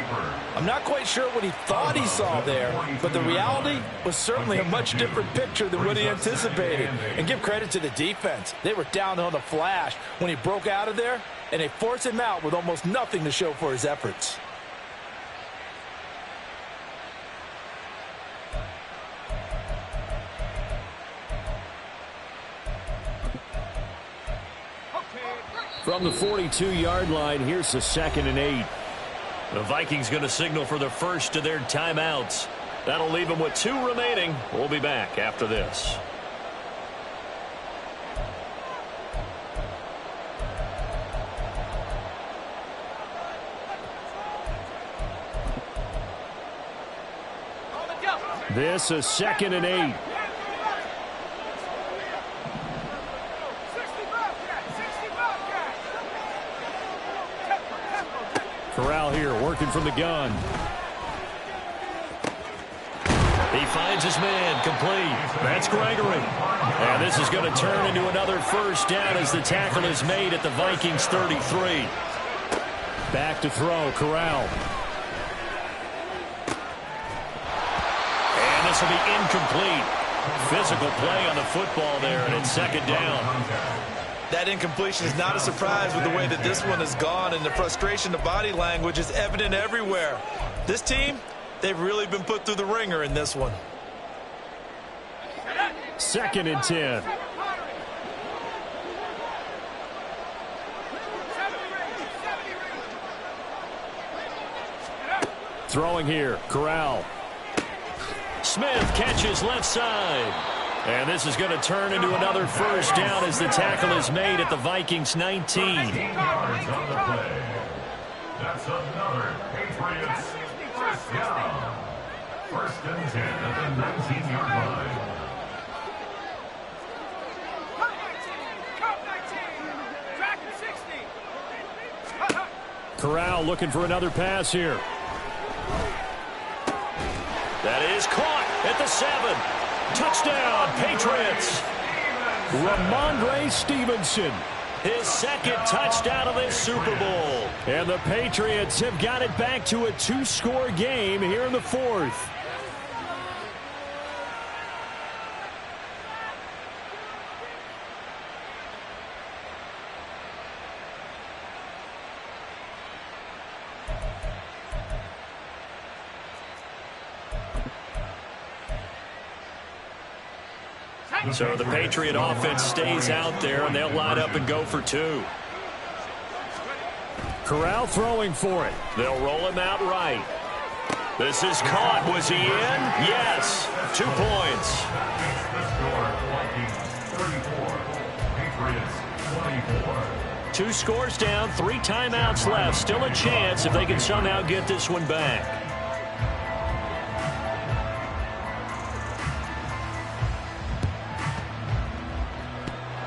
I'm not quite sure what he thought he saw there, but the reality was certainly a much different picture than what he anticipated. And give credit to the defense. They were down on the flash when he broke out of there, and they forced him out with almost nothing to show for his efforts. From the 42-yard line, here's the 2nd and 8. The Vikings going to signal for the first of their timeouts. That'll leave them with 2 remaining. We'll be back after this. This is 2nd and 8. Corral here working from the gun. He finds his man, complete. That's Gregory. And this is going to turn into another first down as the tackle is made at the Vikings 33. Back to throw, Corral. And this will be incomplete. Physical play on the football there, and it's 2nd down. That incompletion is not a surprise with the way that this one has gone, and the frustration, the body language is evident everywhere. This team, they've really been put through the ringer in this one. 2nd and 10. Throwing here, Corral. Smith catches left side. And this is going to turn into another first down as the tackle is made at the Vikings 19. Yards on the play. That's another Patriots first down. 1st and 10 at the 19-yard line. Corral looking for another pass here. That is caught at the 7. Touchdown, Patriots. Ramondre Stevenson, his 2nd touchdown of this Super Bowl. And the Patriots have got it back to a 2-score game here in the 4th. So the Patriot offense stays out there, and they'll line up and go for 2. Corral throwing for it. They'll roll him out right. This is caught. Was he in? Yes. 2 points. Patriots 24, 2 scores down, 3 timeouts left. Still a chance if they can somehow get this one back.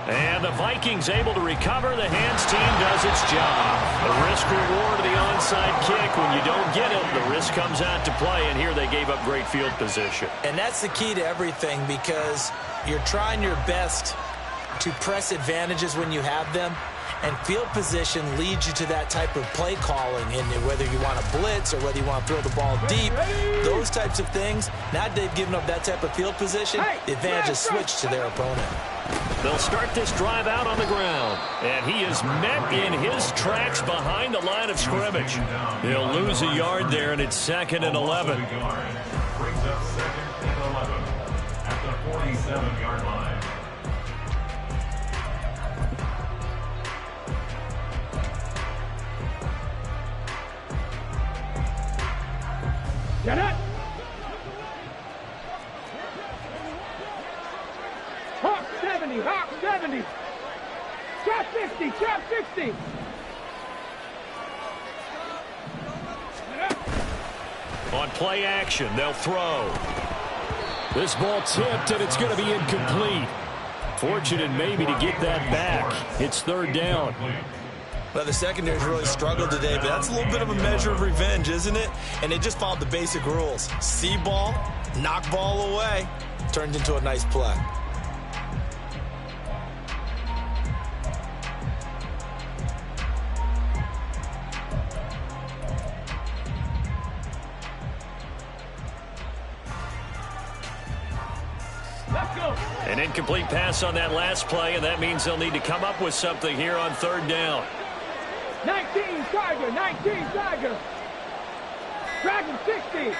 And the Vikings able to recover. The hands team does its job. The risk-reward of the onside kick. When you don't get it, the risk comes out to play. And here they gave up great field position. And that's the key to everything, because you're trying your best to press advantages when you have them. And field position leads you to that type of play calling. And whether you want to blitz or whether you want to throw the ball deep, those types of things, now that they've given up that type of field position, the advantage is switched to their opponent. They'll start this drive out on the ground. And he is met in his tracks behind the line of scrimmage. He'll lose a yard there, and it's 2nd and 11. brings up 2nd and 11 at the 47-yard line. Get it! Hawk 70, Hawk 70. Trap 50, trap 50. On play action, they'll throw. This ball tipped, and it's going to be incomplete. Fortunate maybe to get that back. It's 3rd down. Well, the secondary's really struggled today, but that's a little bit of a measure of revenge, isn't it? And they just followed the basic rules. See ball, knock ball away, turned into a nice play. An incomplete pass on that last play, and that means they'll need to come up with something here on 3rd down. 19 Tiger, 19 Tiger. Dragon 60.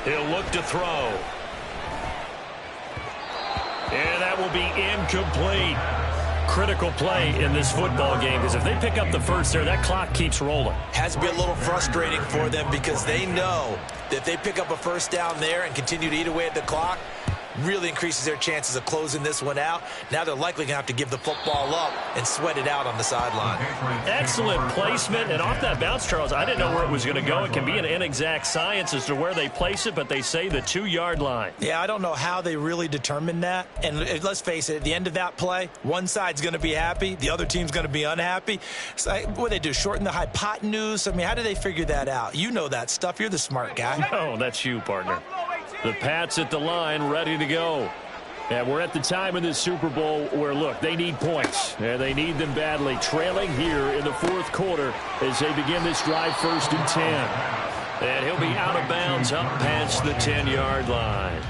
He'll look to throw. And that will be incomplete. Critical play in this football game, because if they pick up the first there, that clock keeps rolling. Has to be a little frustrating for them, because they know that if they pick up a first down there and continue to eat away at the clock, really increases their chances of closing this one out. Now they're likely going to have to give the football up and sweat it out on the sideline. Excellent placement, and off that bounce, Charles, I didn't know where it was going to go. It can be an inexact science as to where they place it, but they say the 2-yard line. Yeah, I don't know how they really determined that. And let's face it, at the end of that play, one side's going to be happy, the other team's going to be unhappy. So what they do, shorten the hypotenuse? I mean, how do they figure that out? You know that stuff. You're the smart guy. No, that's you, partner. The Pats at the line, ready to go. And we're at the time in this Super Bowl where, look, they need points. And they need them badly. Trailing here in the fourth quarter as they begin this drive, 1st and 10. And he'll be out of bounds up past the 10-yard line.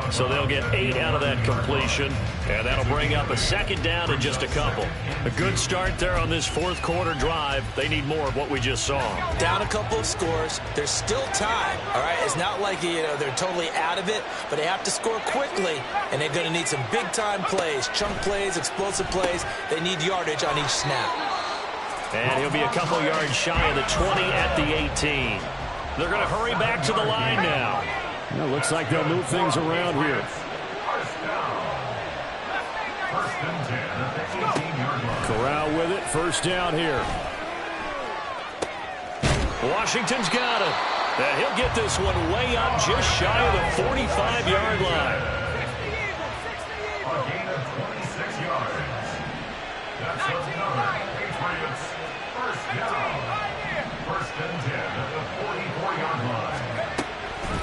So they'll get 8 out of that completion, and that'll bring up a 2nd down in just a couple. A good start there on this fourth quarter drive. They need more of what we just saw. Down a couple of scores. There's still time, all right? It's not like, they're totally out of it, but they have to score quickly, and they're going to need some big-time plays, chunk plays, explosive plays. They need yardage on each snap. And he'll be a couple yards shy of the 20 at the 18. They're going to hurry back to the line now. Well, looks like they'll move things around here. Corral with it. 1st down here. Washington's got it. And he'll get this one way up just shy of the 45-yard line. A gain of 26 yards. That's another Patriots 1st down. 1st and 10 at the 44-yard line.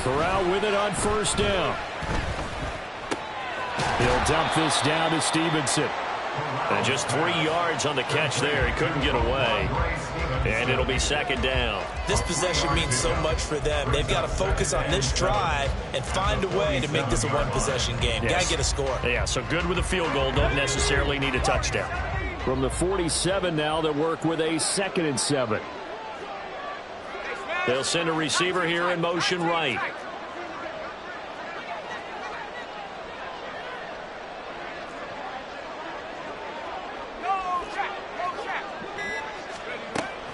Corral with it on 1st down. He'll dump this down to Stevenson. And just 3 yards on the catch there. He couldn't get away. And it'll be 2nd down. This possession means so much for them. They've got to focus on this drive and find a way to make this a one-possession game. Yes. Got to get a score. Yeah, so good with a field goal. Don't necessarily need a touchdown. From the 47 now, they'll work with a 2nd and 7. They'll send a receiver here in motion right.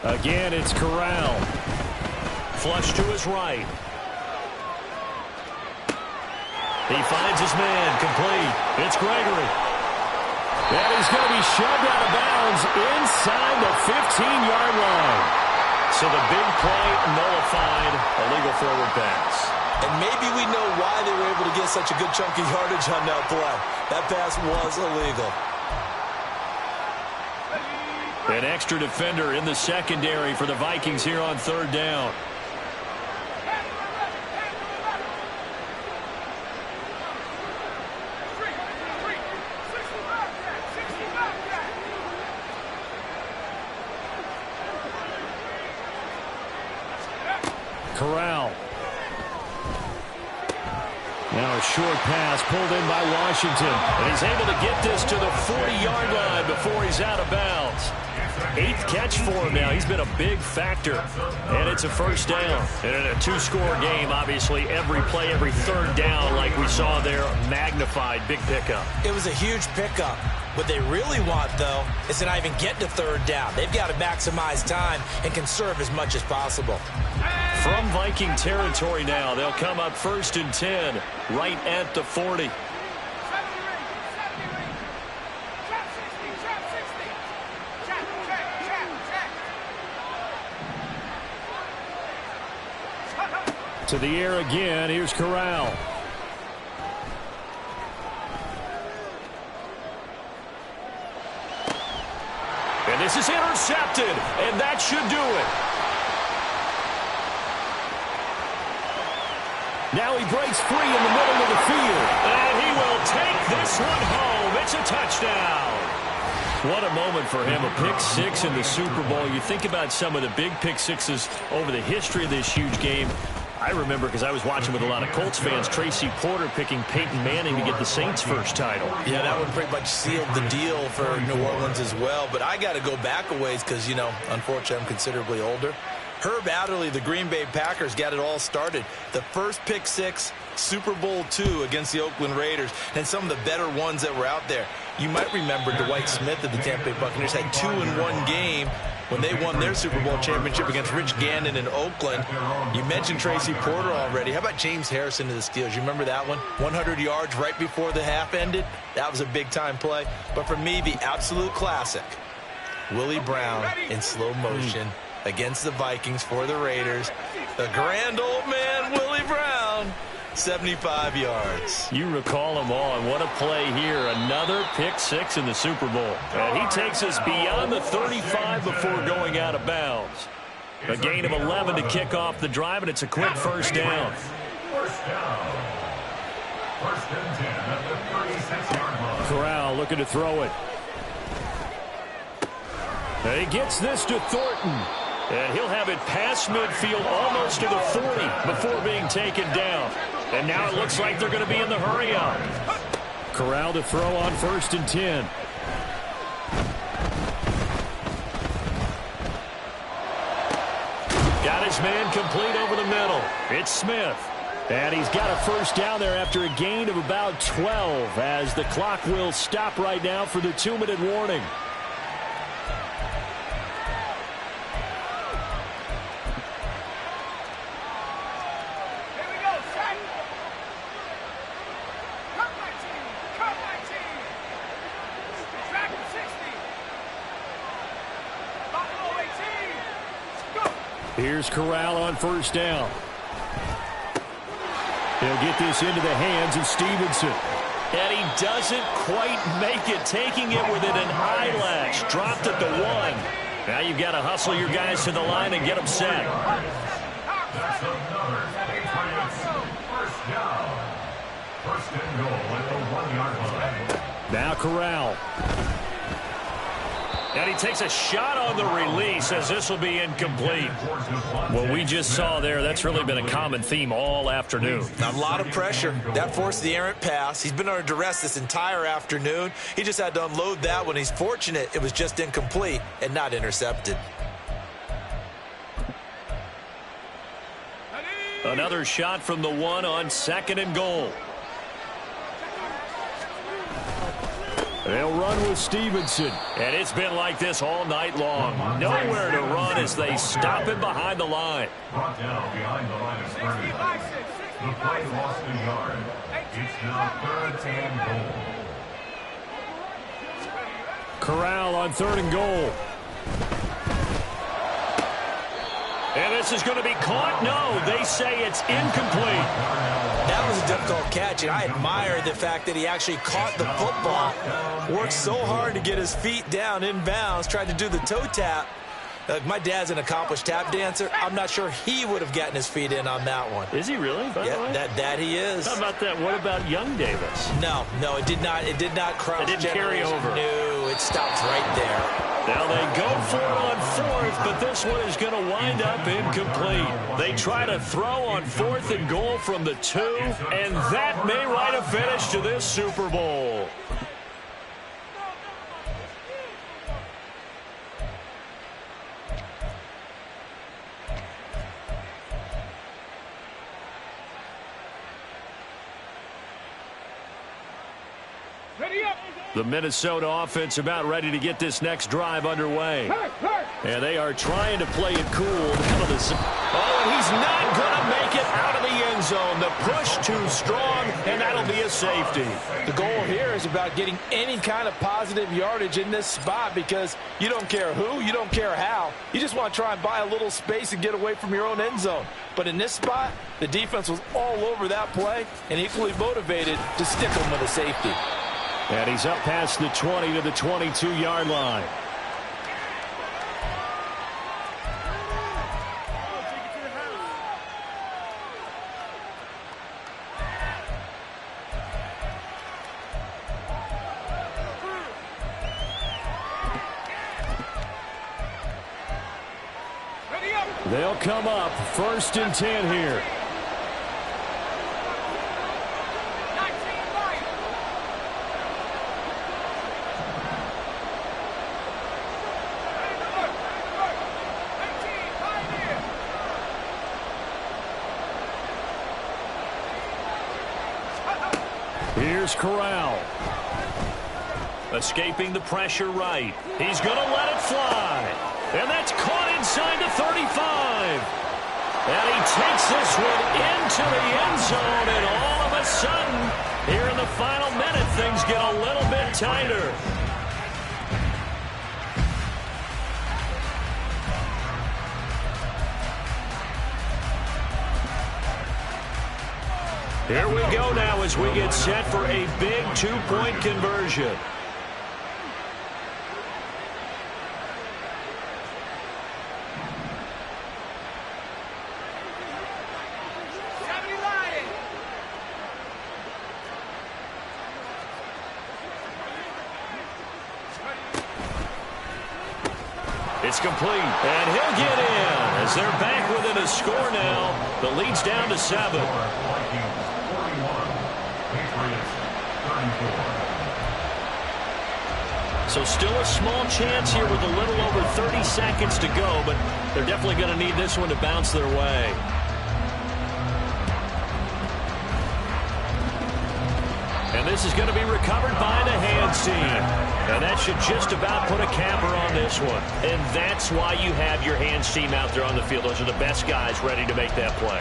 Again, it's Corral. Flush to his right. He finds his man, complete. It's Gregory. And he's going to be shoved out of bounds inside the 15-yard line. So the big play nullified, a legal forward pass. And maybe we know why they were able to get such a good chunk of yardage on that play. That pass was illegal. An extra defender in the secondary for the Vikings here on 3rd down. Corral. Now a short pass pulled in by Washington. And he's able to get this to the 40-yard line before he's out of bounds. 8th catch for him now. He's been a big factor. And it's a 1st down. And in a 2-score game, obviously, every play, every 3rd down, like we saw there, magnified, big pickup. It was a huge pickup. What they really want, though, is to not even get to 3rd down. They've got to maximize time and conserve as much as possible. From Viking territory now, they'll come up 1st and 10, right at the 40. To the air again. Here's Corral. And this is intercepted, and that should do it. Now he breaks free in the middle of the field, and he will take this one home. It's a touchdown. What a moment for him, a pick 6 in the Super Bowl. You think about some of the big pick 6s over the history of this huge game. I remember, because I was watching with a lot of Colts fans, Tracy Porter picking Peyton Manning to get the Saints' first title. Yeah, that one pretty much sealed the deal for New Orleans as well. But I got to go back a ways because, unfortunately, I'm considerably older. Herb Adderley, the Green Bay Packers, got it all started. The first pick 6, Super Bowl II against the Oakland Raiders, and some of the better ones that were out there. You might remember Dwight Smith of the Tampa Bay Buccaneers had 2 in one game when they won their Super Bowl championship against Rich Gannon in Oakland. You mentioned Tracy Porter already. How about James Harrison to the Steelers? You remember that one? 100 yards right before the half ended. That was a big-time play. But for me, the absolute classic, Willie Brown in slow motion against the Vikings for the Raiders. The grand old man, Willie Brown. 75 yards. You recall them all, and what a play here. Another pick six in the Super Bowl. And he takes us beyond the 35 before going out of bounds. A gain of 11 to kick off the drive, and it's a quick first down. First down. First and 10 at the 36-yard line. Corral looking to throw it. And he gets this to Thornton. And he'll have it past midfield almost to the 40 before being taken down. And now it looks like they're going to be in the hurry-up. Corral to throw on 1st and 10. Got his man complete over the middle. It's Smith. And he's got a first down there after a gain of about 12 as the clock will stop right now for the 2-minute warning. Here's Corral on 1st down. He'll get this into the hands of Stevenson. And he doesn't quite make it, taking it within an eyelash. Dropped at the 1. Now you've got to hustle your guys to the line and get them set. That's another Patriots first down. First and goal at the 1-yard line. Now Corral. And he takes a shot on the release as this will be incomplete. What we just saw there, that's really been a common theme all afternoon. A lot of pressure. That forced the errant pass. He's been under duress this entire afternoon. He just had to unload that one. He's fortunate it was just incomplete and not intercepted. Another shot from the 1 on 2nd and goal. They'll run with Stevenson. And it's been like this all night long. Nowhere to run as they stop him behind the line. Brought down behind the line of scrimmage. The play lost a yard. It's now 3rd and goal. Corral on 3rd and goal. And this is going to be caught. No, they say it's incomplete. That was a difficult catch, and I admire the fact that he actually caught the football. Worked so hard to get his feet down in bounds, tried to do the toe tap. My dad's an accomplished tap dancer. I'm not sure he would have gotten his feet in on that one. Is he really? Yeah, that he is. How about that? What about young Davis? No, it did not. It did not cross. It didn't carry over. No, it stopped right there. Now they go for it on 4th, but this one is going to wind up incomplete. They try to throw on 4th and goal from the 2, and that may write a finish to this Super Bowl. The Minnesota offense about ready to get this next drive underway. And they are trying to play it cool. Oh, and he's not going to make it out of the end zone. The push too strong, and that'll be a safety. The goal here is about getting any kind of positive yardage in this spot because you don't care who, you don't care how. You just want to try and buy a little space and get away from your own end zone. But in this spot, the defense was all over that play and equally motivated to stick them with a safety. And he's up past the 20 to the 22-yard line. They'll come up 1st and 10 here. Here's Corral. Escaping the pressure right. He's going to let it fly. And that's caught inside the 35. And he takes this one into the end zone, and all of a sudden, here in the final minute, things get a little bit tighter. Here we go now as we get set for a big two-point conversion. It's complete, and he'll get in as they're back within a score now. The lead's down to 7. So still a small chance here with a little over 30 seconds to go, but they're definitely going to need this one to bounce their way. And this is going to be recovered by the hands team. And that should just about put a capper on this one. And that's why you have your hands team out there on the field. Those are the best guys ready to make that play.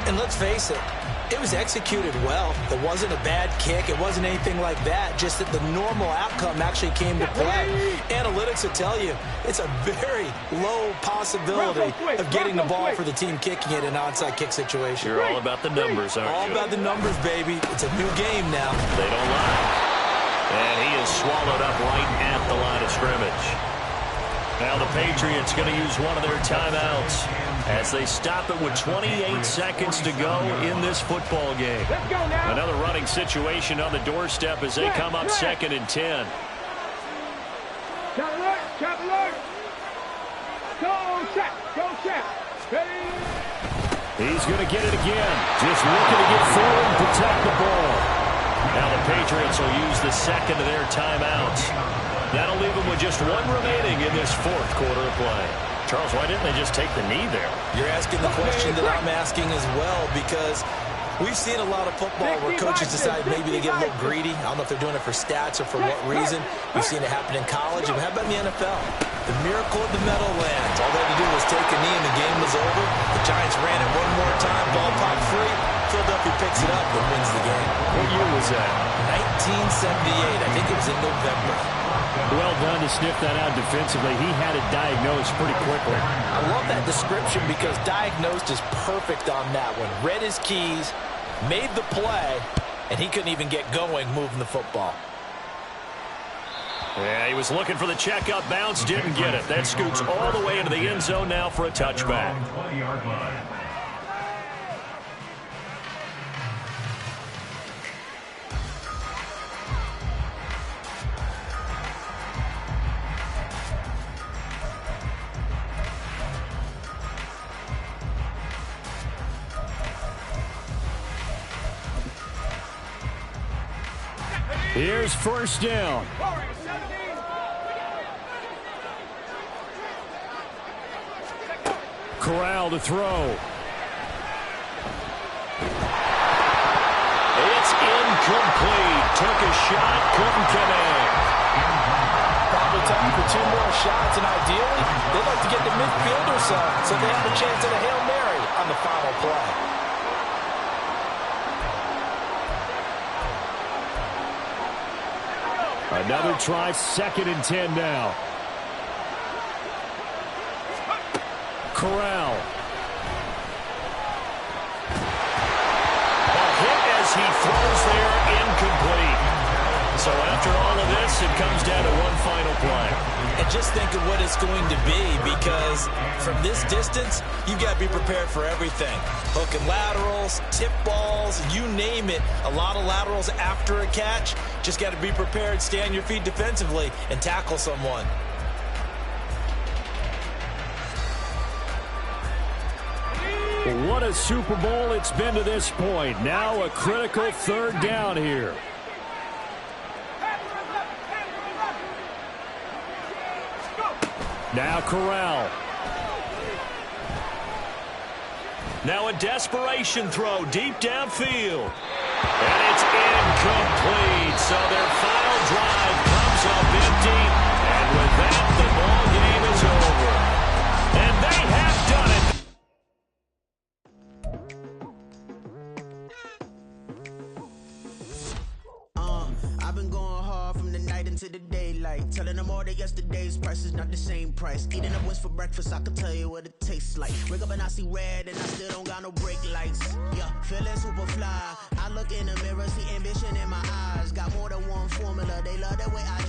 And let's face it, it was executed well. It wasn't a bad kick. It wasn't anything like that. Just that the normal outcome actually came to play. Analytics will tell you it's a very low possibility of getting the ball for the team kicking it in an onside kick situation. You're all about the numbers, aren't you? All about the numbers, baby. It's a new game now. They don't lie. And he is swallowed up right at the line of scrimmage. Now the Patriots going to use one of their timeouts as they stop it with 28 seconds to go in this football game. Another running situation on the doorstep as they come up 2nd and 10. Chop alert. Go check. Ready. He's going to get it again. Just looking to get forward and protect the ball. Now the Patriots will use the second of their timeouts. That'll leave them with just one remaining in this 4th quarter of play. Charles, why didn't they just take the knee there? You're asking the question that I'm asking as well, because we've seen a lot of football where coaches decide maybe they get a little greedy. I don't know if they're doing it for stats or for what reason. We've seen it happen in college. And how about in the NFL? The miracle of the Meadowlands. All they had to do was take a knee and the game was over. The Giants ran it one more time. Ball popped free. Philadelphia picks it up and wins the game. What year was that? 1978. I think it was in November. Well done to sniff that out defensively. He had it diagnosed pretty quickly. I love that description because diagnosed is perfect on that one. Read his keys, made the play, and he couldn't even get going moving the football. Yeah, he was looking for the checkup bounce, didn't get it. That scoots all the way into the end zone now for a touchback. Here's 1st down. Corral to throw. It's incomplete. Took a shot, couldn't connect. Probably time for 2 more shots, and ideally, they'd like to get the midfield or so they have a chance at a Hail Mary on the final play. Another try, 2nd and 10 now. Corral. A hit as he throws there, incomplete. So after all of this, it comes down to one final play. And just think of what it's going to be, because from this distance, you've got to be prepared for everything. Hook and laterals, tip balls, you name it. A lot of laterals after a catch. Just got to be prepared, stay on your feet defensively, and tackle someone. What a Super Bowl it's been to this point. Now a critical 3rd down here. Now Corral. Now a desperation throw deep downfield. And it's incomplete. So their final drive comes up empty. And with that, the ball game is over. into the daylight. Telling them all that yesterday's price is not the same price. Eating up wings for breakfast, I can tell you what it tastes like. Wake up and I see red and I still don't got no brake lights. Yeah, feeling super fly. I look in the mirror, see ambition in my eyes. Got more than one formula, they love the way I